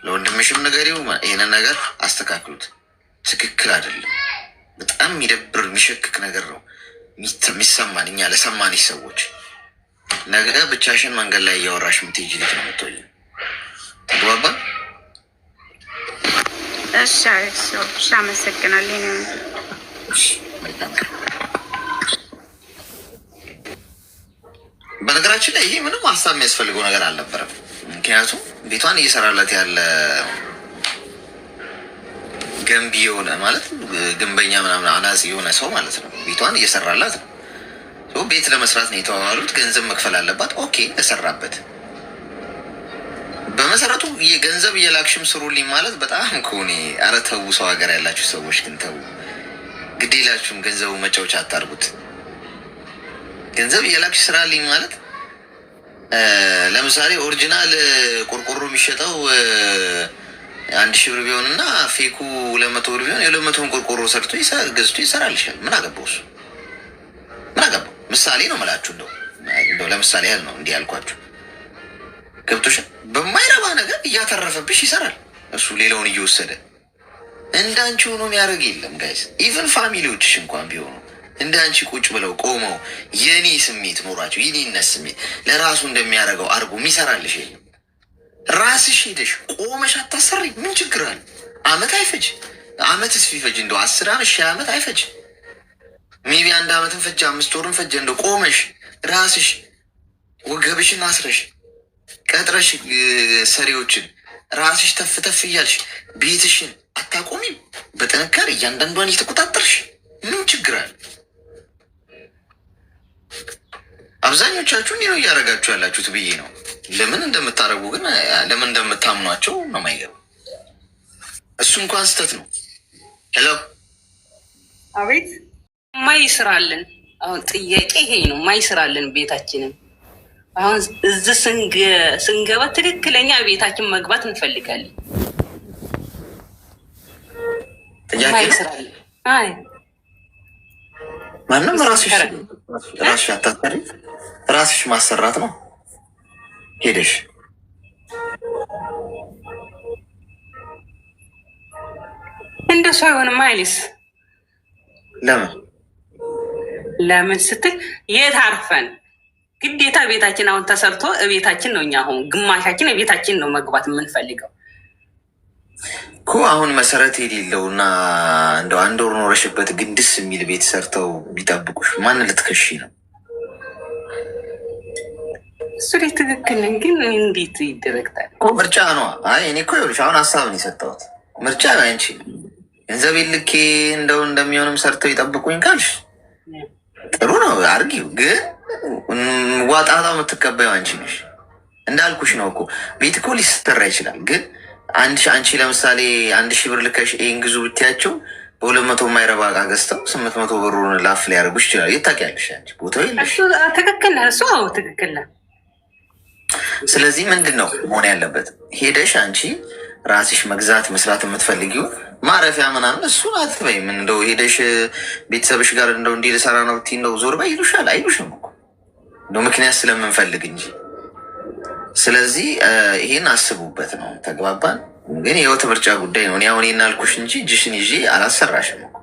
ለወንድምሽም ነገሪው ይህንን ነገር አስተካክሉት። ትክክል አይደለም። በጣም የሚደብር የሚሸክክ ነገር ነው የሚሰማን እኛ ለሰማንሽ ሰዎች። ነገ ብቻሽን መንገድ ላይ እያወራሽ የምትሄጂ ልጅ ነው የምትሆኝ። ተግባባን? እሺ አመሰግናለሁ። በነገራችን ላይ ይሄ ምንም ሀሳብ የሚያስፈልገው ነገር አልነበረም። ምክንያቱም ቤቷን እየሰራላት ያለ ገንቢ የሆነ ማለት ግንበኛ ምናምን አናጺ የሆነ ሰው ማለት ነው። ቤቷን እየሰራላት ነው። ቤት ለመስራት ነው የተዋዋሉት። ገንዘብ መክፈል አለባት። ኦኬ እሰራበት። በመሰረቱ የገንዘብ እየላክሽም ስሩልኝ ማለት በጣም ከሆነ ኧረ ተው። ሰው ሀገር ያላችሁ ሰዎች ግን ተው፣ ግድ የላችሁም። ገንዘቡ መጫወቻ አታርጉት። ገንዘብ እየላክሽ ስራልኝ ማለት ለምሳሌ ኦሪጂናል ቆርቆሮ የሚሸጠው 1000 ብር ቢሆን እና ፌኩ 200 ብር ቢሆን የ200ን ቆርቆሮ ሰርቶ ገዝቶ ይሰራልሻል። ምን አገባው እሱ? ምን አገባው? ምሳሌ ነው የምላችሁ። እንደው ለምሳሌ ያህል ነው እንዲህ ያልኳችሁ። ገብቶሻል? በማይረባ ነገር እያተረፈብሽ ይሰራል እሱ ሌላውን እየወሰደ። እንዳንቺ ሆኖ የሚያደርግ የለም ጋይስ። ኢቨን ፋሚሊዎችሽ እንኳን ቢሆኑ እንዳንቺ ቁጭ ብለው ቆመው የኔ ስሜት ኖሯቸው የኔነት ስሜት ለራሱ እንደሚያደርገው አድርጎ የሚሰራልሽ የለም። ራስሽ ሄደሽ ቆመሽ አታሰሪ። ምን ችግር አለ? አመት አይፈጅ። አመትስ ቢፈጅ እንደው 10 ዓመት 1000 ዓመት አይፈጅ። ሜቢ 1 ዓመትን ፈጅ 5 ወርን ፈጅ። እንደው ቆመሽ ራስሽ ወገብሽን አስረሽ ቀጥረሽ ሰሪዎችን ራስሽ ተፍተፍ እያልሽ ቤትሽን አታቆሚም? በጥንካሬ እያንዳንዷን እየተቆጣጠርሽ ምን ችግር አለ? አብዛኞቻችሁ እንዲህ ነው እያደረጋችሁ ያላችሁት ብዬ ነው። ለምን እንደምታደርጉ ግን ለምን እንደምታምኗቸው ነው የማይገባ። እሱ እንኳን ስህተት ነው። ሄሎ አቤት። ማይስራልን አሁን ጥያቄ ይሄ ነው። ማይስራልን ቤታችንን አሁን እዚህ ስንገባ ትክክለኛ ቤታችን መግባት እንፈልጋለን። ማይስራልን አይ ማንም ራስሽ አታሰሪ። ራስሽ ማሰራት ነው። ሄደሽ እንደሱ አይሆንም። አይልስ ለምን ስትል የት አርፈን ግዴታ ቤታችን አሁን ተሰርቶ ቤታችን ነው። እኛ አሁን ግማሻችን ቤታችን ነው መግባት የምንፈልገው። እኮ አሁን መሰረት የሌለውና እንደው አንድ ወር ኖረሽበት ግን ደስ የሚል ቤት ሰርተው ቢጠብቁሽ ማን ልትከሺ ነው? እሱ ላይ ትክክል ነን፣ ግን እንዴት ይደረግታል? ምርጫ ነው። አይ እኔ እኮ ይኸውልሽ አሁን ሀሳብን የሰጠሁት ምርጫ ነው። አንቺ ገንዘብ ልኬ እንደው እንደሚሆንም ሰርተው ይጠብቁኝ ካልሽ ጥሩ ነው አርጊው፣ ግን ዋጣታው የምትቀበየው አንቺ ነሽ። እንዳልኩሽ ነው እኮ ቤት እኮ ሊሰራ ይችላል፣ ግን አንቺ ለምሳሌ 1000 ብር ልከሽ ይህን ግዙ ብትያቸው በ200 የማይረባ እቃ ገዝተው 800 ብሩን ላፍ ሊያደርጉሽ ይችላል። የት ታውቂያለሽ? አንቺ ቦታው የለሽ። ትክክል ነህ እሱ። አዎ ትክክል ነህ። ስለዚህ ምንድን ነው መሆን ያለበት? ሄደሽ አንቺ ራስሽ መግዛት መስራት የምትፈልጊው ማረፊያ ምናምን እሱን አትበይም። እንደው ሄደሽ ቤተሰብሽ ጋር እንደው እንዲህ ልሰራ ነው ብትይ እንደው ዞር በይ ይሉሻል? አይሉሽም እኮ እንደው ምክንያት ስለምንፈልግ እንጂ። ስለዚህ ይሄን አስቡበት ነው። ተግባባን? ግን የህይወት ምርጫ ጉዳይ ነው። እኔ አሁን እናልኩሽ እንጂ እጅሽን ይዤ አላሰራሽም እኮ።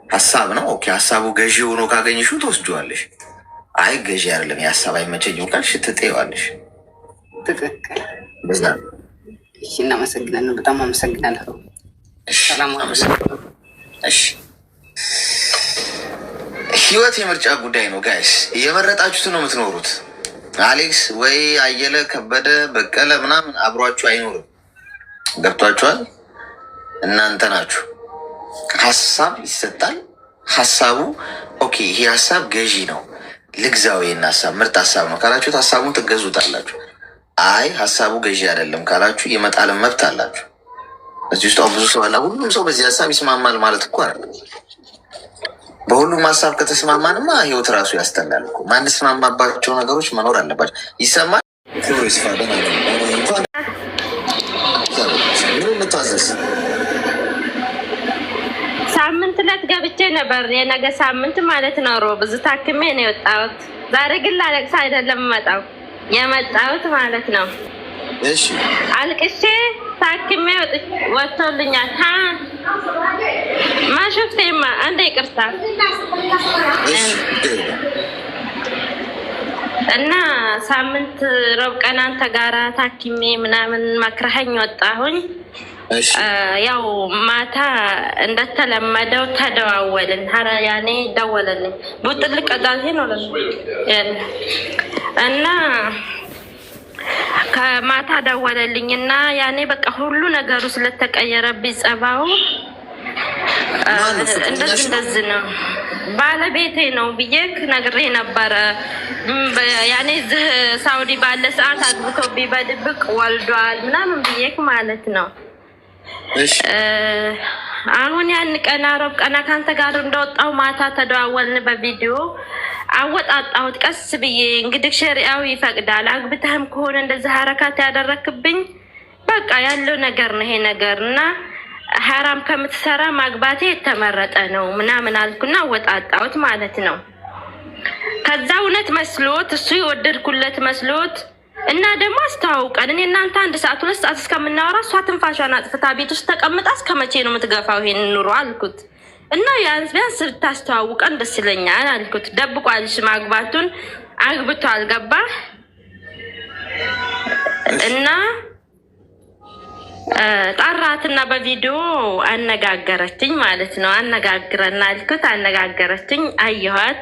ሀሳብ ነው። ኦኬ ሀሳቡ ገዢ ሆኖ ካገኝሽው ትወስጂዋለሽ። አይ ገዢ አይደለም የሀሳብ አይመቸኝም ካልሽ ትጥይዋለሽ። ትክክል። እሺ፣ እናመሰግናለን። በጣም አመሰግናለሁ። እሺ፣ ህይወት የምርጫ ጉዳይ ነው ጋይስ። እየመረጣችሁት ነው የምትኖሩት። አሌክስ ወይ አየለ ከበደ በቀለ ምናምን አብሯችሁ አይኖርም። ገብቷችኋል? እናንተ ናችሁ። ሀሳብ ይሰጣል። ሀሳቡ ኦኬ ይሄ ሀሳብ ገዢ ነው ልግዛው፣ ይሄን ሀሳብ ምርጥ ሀሳብ ነው ካላችሁት ሀሳቡን ትገዙታላችሁ። አይ ሀሳቡ ገዢ አይደለም ካላችሁ የመጣልን መብት አላችሁ። እዚህ ውስጥ ብዙ ሰው አለ። ሁሉም ሰው በዚህ ሀሳብ ይስማማል ማለት እኮ አይደለም። በሁሉም ሀሳብ ከተስማማንማ ህይወት ራሱ ያስጠላል እኮ። ማንስማማባቸው ነገሮች መኖር አለባቸው። ይሰማል። ሳምንት ዕለት ገብቼ ነበር። የነገ ሳምንት ማለት ነው። ሮብ እዚህ ታክሜ ነው የወጣሁት። ዛሬ ግን ላለቅስ አይደለም የመጣሁት ማለት ነው። እሺ አልቅሼ ታክሜ ወጥቶልኛል። ማሾፍቴማ አንዴ ይቅርታ እና ሳምንት ሮብ ቀን አንተ ጋራ ታክሜ ምናምን መክረኸኝ ወጣሁኝ። ያው ማታ እንደተለመደው ተደዋወልን። ሀረ ያኔ ደወለልኝ ቡጥልቅ ቀዳዜ ነው እና ከማታ ደወለልኝ እና ያኔ በቃ ሁሉ ነገሩ ስለተቀየረብኝ ጸባው እንደዚህ ነው። ባለቤቴ ነው ብዬ ነግሬ ነበረ። ያኔ እዚህ ሳውዲ ባለ ሰዓት አግብቶብኝ በድብቅ ወልዷል ምናምን ብዬ ማለት ነው። አሁን ያን ቀን አረብ ቀና ካንተ ጋር እንደወጣው ማታ ተደዋወልን በቪዲዮ አወጣጣሁት ቀስ ብዬ። እንግዲህ ሸሪዓው ይፈቅዳል። አግብተህም ከሆነ እንደዚህ ሐረካት ያደረክብኝ በቃ ያለው ነገር ነው ይሄ ነገር እና ሐራም ከምትሰራ ማግባቴ የተመረጠ ነው ምናምን አልኩና አወጣጣሁት ማለት ነው። ከዛ እውነት መስሎት እሱ የወደድኩለት መስሎት እና ደግሞ አስተዋውቀን እኔ እናንተ 1 ሰዓት 2 ሰዓት እስከምናወራ እሷ ትንፋሿን አጥፍታ ቤት ውስጥ ተቀምጣ እስከመቼ ነው የምትገፋው ይሄን ኑሮ አልኩት። እና ቢያንስ ብታስተዋውቀን ደስ ይለኛል አልኩት። ደብቋልሽ ማግባቱን አግብቷል ገባ እና ጠራትና በቪዲዮ አነጋገረችኝ ማለት ነው። አነጋግረና አልኩት። አነጋገረችኝ። አየኋት።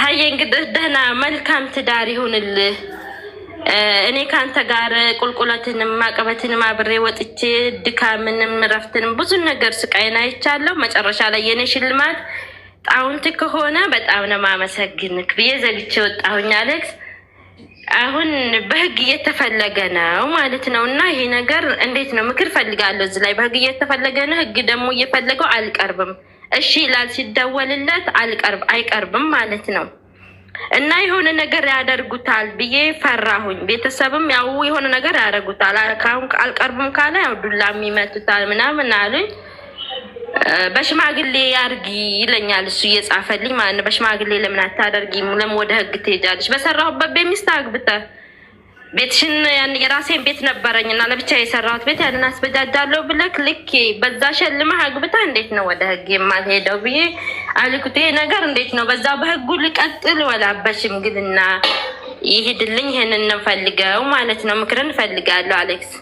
ሀየ እንግዲህ ደህና መልካም ትዳር ይሁንልህ። እኔ ካንተ ጋር ቁልቁለትንም ማቀበትንም አብሬ ወጥቼ ድካምንም ረፍትንም ብዙ ነገር ስቃይን አይቻለሁ። መጨረሻ ላይ የኔ ሽልማት ጣውንት ከሆነ በጣም ነው ማመሰግንክ ብዬ ዘግቼ ወጣሁኝ። አሌክስ አሁን በህግ እየተፈለገ ነው ማለት ነው። እና ይሄ ነገር እንዴት ነው? ምክር ፈልጋለሁ እዚህ ላይ። በህግ እየተፈለገ ነው። ህግ ደግሞ እየፈለገው አልቀርብም እሺ ይላል። ሲደወልለት አይቀርብም ማለት ነው። እና የሆነ ነገር ያደርጉታል ብዬ ፈራሁኝ። ቤተሰብም ያው የሆነ ነገር ያደርጉታል አልቀርብም ካለ ያው ዱላም ይመቱታል ምናምን አሉኝ። በሽማግሌ አርጊ ይለኛል እሱ እየጻፈልኝ ማለት ነው። በሽማግሌ ለምን አታደርጊም? ለምን ወደ ህግ ትሄጃለሽ? በሰራሁበት ቤት ሚስት አግብተህ ቤትሽን ያን የራሴን ቤት ነበረኝና ለብቻ የሰራሁት ቤት ያንን አስበጃጃለሁ ብለክ ልክ በዛ ሸልመህ አግብተህ እንዴት ነው ወደ ህግ የማልሄደው ብዬ አልኩት። ይሄ ነገር እንዴት ነው? በዛ በህጉ ልቀጥል ወላ በሽምግልና ይሄድልኝ? ይሄንን ነው ፈልገው ማለት ነው። ምክርን ፈልጋለሁ አሌክስ።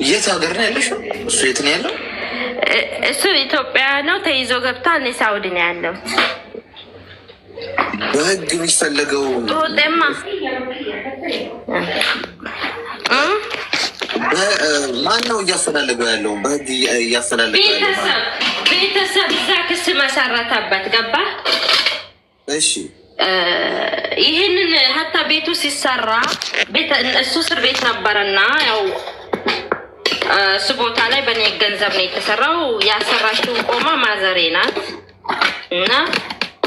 የት ሀገር ነው ያለሽው? እሱ የት ነው ያለው? እሱ ኢትዮጵያ ነው ተይዞ ገብቷል። እኔ ሳውዲ ነው ያለው። በህግ የሚፈለገው ጡጤማ ማን ነው እያፈላለገው ያለው? በህግ እያፈላለገው ያለው ቤተሰብ እዛ ክስ መሰረተበት። ገባ? እሺ ይህንን ሀታ ቤቱ ሲሰራ እሱ እስር ቤት ነበረና ያው እሱ ቦታ ላይ በእኔ ገንዘብ ነው የተሰራው። ያሰራችውን ቆማ ማዘሬ ናት እና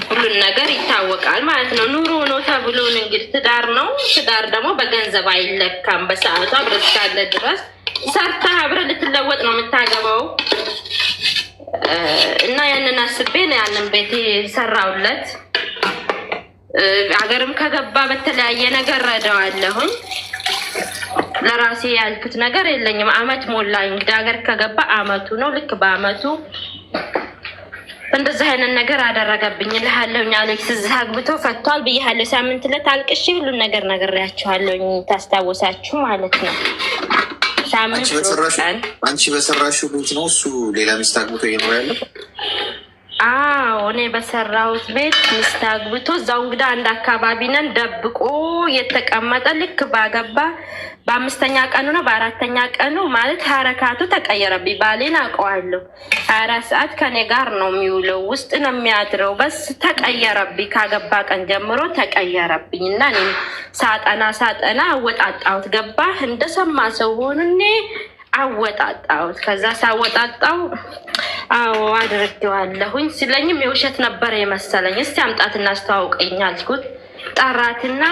ሁሉን ነገር ይታወቃል ማለት ነው። ኑሮ ነው ተብሎ እንግዲህ ትዳር ነው። ትዳር ደግሞ በገንዘብ አይለካም። በሰዓቱ አብረህ እስካለ ድረስ ሰርተህ አብረህ ልትለወጥ ነው የምታገባው እና ያንን አስቤ ነው ያንን ቤት ሰራውለት። አገርም ከገባ በተለያየ ነገር ረዳዋለሁኝ። ለራሴ ያልኩት ነገር የለኝም። አመት ሞላኝ እንግዲህ አገር ከገባ አመቱ ነው። ልክ በአመቱ እንደዚህ አይነት ነገር አደረገብኝ እልሃለሁኝ። አሌክስ እዚህ አግብቶ ፈቷል ብያለሁ። ሳምንት ዕለት አልቅሼ ሁሉን ነገር ነግሬያችኋለሁኝ። ታስታውሳችሁ ማለት ነው። አንቺ በሰራሽው ቤት ነው እሱ ሌላ ሚስት አግብቶ እየኖረ ያለው? አዎ እኔ በሰራሁት ቤት ሚስት አግብቶ እዛው እንግዲህ አንድ አካባቢ ነን ደብቆ የተቀመጠ ልክ ባገባ በአምስተኛ ቀኑ ነው በአራተኛ ቀኑ ማለት ሀረካቱ ተቀየረብኝ። ባሌን አውቀዋለሁ። 24 ሰዓት ከኔ ጋር ነው የሚውለው፣ ውስጥ ነው የሚያድረው። በስ ተቀየረብኝ። ካገባ ቀን ጀምሮ ተቀየረብኝ እና እኔ ሳጠና አወጣጣሁት። ገባህ? እንደሰማ ሰው ሆንኔ አወጣጣሁት። ከዛ ሳወጣጣው አዎ አድርጌዋለሁኝ ሲለኝም የውሸት ነበር የመሰለኝ። እስቲ አምጣት እናስተዋውቀኝ አልኩት። ጠራትና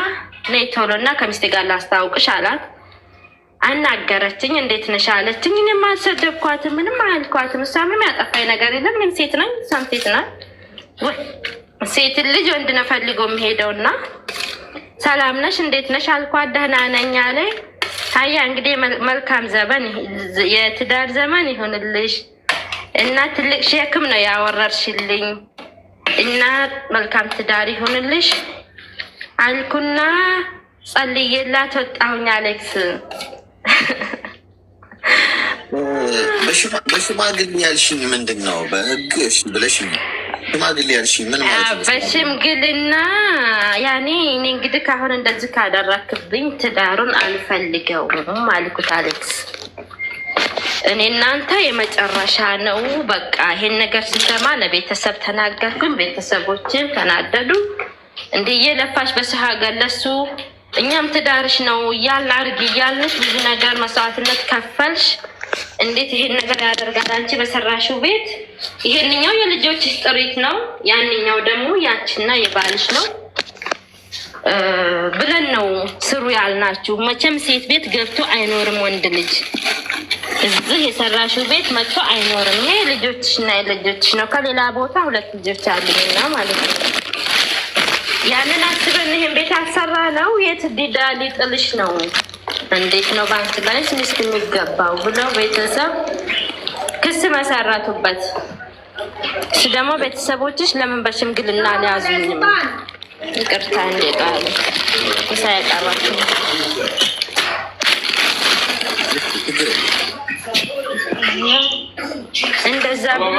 ነይ ቶሎና ከሚስቴ ጋር ላስተዋውቅሽ አላት። አናገረችኝ። እንዴት ነሽ አለችኝ። እኔም አልሰደብኳትም፣ ምንም አልኳትም። እሷ ምንም ያጠፋኝ ነገር የለም። ምን ሴት ነኝ፣ እሷም ሴት ናት። ወይ ሴት ልጅ ወንድ ነው ፈልጎ የሚሄደውና ሰላም ነሽ እንዴት ነሽ አልኳት። ደህና ነኝ አለኝ። አያ እንግዲህ መልካም ዘመን የትዳር ዘመን ይሁንልሽ እና ትልቅ ሸክም ነው ያወረርሽልኝ እና መልካም ትዳር ይሁንልሽ አልኩና ጸልዬላት ወጣሁኝ። አሌክስ በሽማግሌ ያልሽኝ ምንድን ነው? በህግ ብለሽኝ ሽማግሌ ያልሽኝ ምን ማለት ነው? በሽምግልና ያኔ እኔ እንግዲህ ካሁን እንደዚህ ካደረክብኝ ትዳሩን አልፈልገውም አልኩት። አሌክስ እኔ እናንተ የመጨረሻ ነው በቃ። ይሄን ነገር ሲሰማ ለቤተሰብ ተናገርኩኝ። ቤተሰቦችም ተናደዱ። እንዲህ እየለፋሽ በሰሃ ገለሱ እኛም ትዳርሽ ነው እያልን አድርጊ እያልንሽ ብዙ ነገር መስዋዕትነት ከፈልሽ። እንዴት ይሄን ነገር ያደርጋል? አንቺ በሰራሽው ቤት ይሄንኛው የልጆችሽ ጥሪት ነው፣ ያንኛው ደግሞ ያንቺና የባልሽ ነው ብለን ነው ስሩ ያልናችሁ። መቼም ሴት ቤት ገብቶ አይኖርም ወንድ ልጅ። እዚህ የሰራሽው ቤት መጥቶ አይኖርም። ይሄ ልጆችሽና የልጆችሽ ነው። ከሌላ ቦታ 2 ልጆች አሉኝና ማለት ነው። ያንን አስበን ይሄን ቤት አሰራ ነው። የት ዲዳ ሊጥልሽ ነው? እንዴት ነው ባንክ ላይ ሚስት የሚገባው ብለው ቤተሰብ ክስ መሰረቱበት። እሱ ደግሞ ቤተሰቦችሽ ለምን በሽምግልና ሊያዙኝም ይቅርታ እንደቃሉ ሳያቀራችሁ እንደዛ ብሎ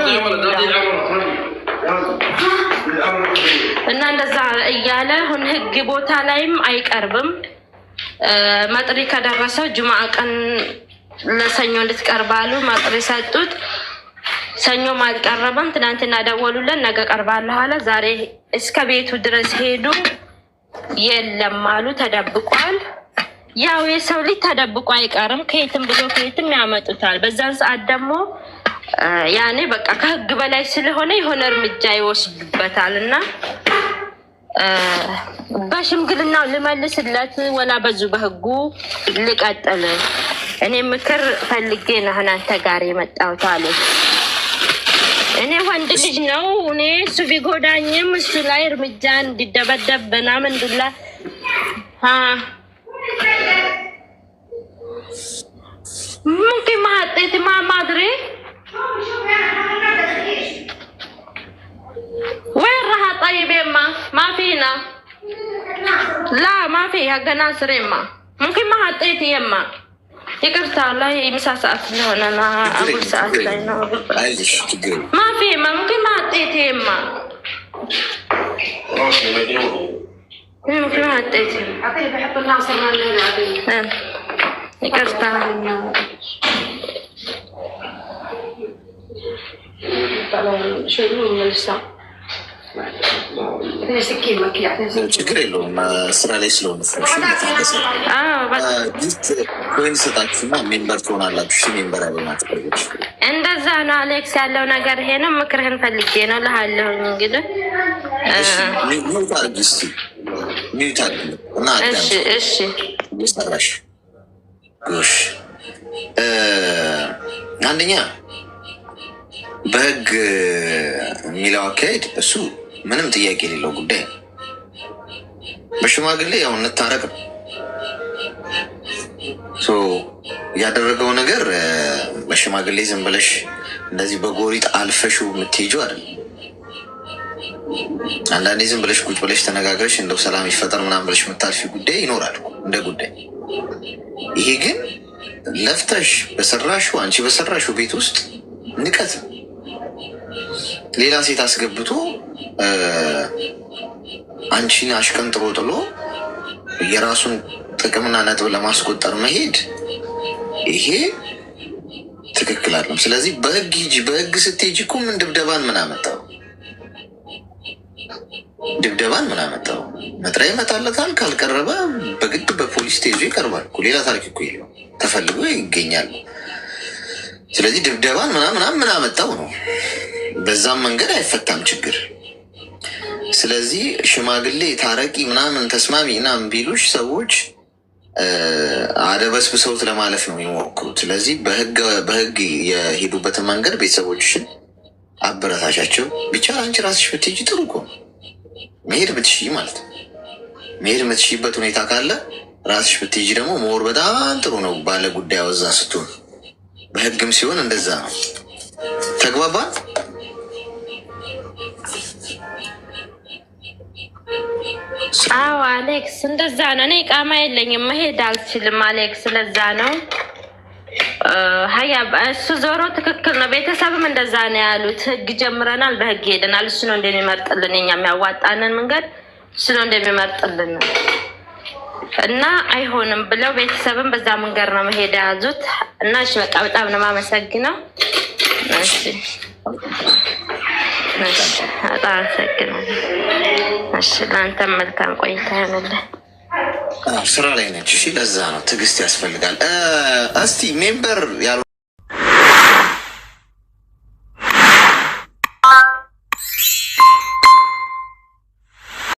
እና እንደዛ እያለ አሁን ህግ ቦታ ላይም አይቀርብም። መጥሪ ከደረሰው ጁምዓ ቀን ለሰኞ እንድትቀርባሉ መጥሪ ሰጡት። ሰኞም አልቀረበም። ትናንትና ደወሉልን ነገ ቀርባለሁ አለ። ዛሬ እስከ ቤቱ ድረስ ሄዱ። የለም አሉ፣ ተደብቋል። ያው የሰው ልጅ ተደብቆ አይቀርም። ከየትም ብሎ ከየትም ያመጡታል። በዛን ሰዓት ደግሞ ያኔ በቃ ከህግ በላይ ስለሆነ የሆነ እርምጃ ይወስዱበታል እና በሽምግልናው ልመልስለት ወላ በዙ በህጉ ልቀጥል። እኔ ምክር ፈልጌ ነው እናንተ ጋር የመጣሁት አለ። እኔ ወንድ ልጅ ነው። እኔ እሱ ቢጎዳኝም እሱ ላይ እርምጃ እንዲደበደብ ምናምን ዱላ ممكن ما حطيتي ما ادري وين راح طيب يما ما فينا لا ما فيها قناصر يما ممكن ما حطيتي يما ይቅርታ ላይ ምሳ ሰዓት ስለሆነ ና አጉል ሰዓት ላይ ነው። ማፊ ممكن ما اعطيتيما ممكن ما اعطيتيما اعطيه بحط الناصر ما له ይቅርታ ችግር የለውም። ስራ ላይ ስለሆነ ወይም ሰጣችሁና ሜምበር ትሆናላችሁ። ሜምበር ያለናት እንደዛ ነው። አሌክስ ያለው ነገር ይሄ ነው። ምክርህን ፈልጌ ነው ልሃለሁኝ። እንግዲህ ሚዩት አድርጊ እስኪ ሚዩት አድርጊ እና እሺ ሰራሽ ጎሽ። አንደኛ በህግ የሚለው አካሄድ እሱ ምንም ጥያቄ የሌለው ጉዳይ ነው። በሽማግሌ ያው እንታረቅ ነው ያደረገው ነገር። በሽማግሌ ዝም ብለሽ እንደዚህ በጎሪጥ አልፈሽው የምትሄጂው አይደለም። አንዳንዴ ዝም ብለሽ ቁጭ ብለሽ ተነጋግረሽ እንደው ሰላም ይፈጠር ምናምን ብለሽ የምታልፊ ጉዳይ ይኖራል እንደ ጉዳይ። ይሄ ግን ለፍተሽ በሰራሽው አንቺ በሰራሽው ቤት ውስጥ ንቀት ሌላ ሴት አስገብቶ አንቺን አሽቀንጥሮ ጥሎ የራሱን ጥቅምና ነጥብ ለማስቆጠር መሄድ ይሄ ትክክል አይደለም። ስለዚህ በህግ ሂጂ። በህግ ስትሄጂ እኮ ምን ድብደባን ምን አመጣው? ድብደባን ምን አመጣው? መጥሪያ ይመጣለታል። ካልቀረበ በግድ በፖሊስ ተይዞ ይቀርባል። ሌላ ታሪክ እኮ የለው። ተፈልጎ ይገኛል። ስለዚህ ድብደባን ምናምን ምን አመጣው ነው። በዛም መንገድ አይፈታም ችግር። ስለዚህ ሽማግሌ ታረቂ ምናምን ተስማሚ ምናምን ቢሉሽ ሰዎች አደበስብሰውት ለማለፍ ነው የሚሞክሩት። ስለዚህ በህግ የሄዱበትን መንገድ ቤተሰቦችሽን አበረታቻቸው። ብቻ አንቺ ራስሽ ብትሄጂ ጥሩ እኮ ነው። መሄድ ብትሽይ ማለት ነው። መሄድ የምትሽይበት ሁኔታ ካለ ራስሽ ብትሄጂ ደግሞ መወር በጣም ጥሩ ነው። ባለ ጉዳይ አወዛ ስትሆን በህግም ሲሆን እንደዛ ነው። ተግባባን? አዎ አሌክስ እንደዛ ነው። እኔ ቃማ የለኝም መሄድ አልችልም አሌክስ። ስለዛ ነው ሀያ እሱ ዞሮ ትክክል ነው። ቤተሰብም እንደዛ ነው ያሉት። ህግ ጀምረናል፣ በህግ ሄደናል። እሱ ነው እንደሚመርጥልን፣ እኛ የሚያዋጣንን መንገድ እሱ ነው እንደሚመርጥልን እና አይሆንም ብለው ቤተሰብም በዛ መንገድ ነው መሄድ የያዙት እና እሺ በቃ በጣም ነው የማመሰግነው። እሺ በጣም አመሰግናለሁ። እሺ ለአንተም መልካም ቆይታ ይሆንልህ። ስራ ላይ ነች። እሺ ለዛ ነው ትዕግስት ያስፈልጋል። እስቲ ሜምበር ያልሆነ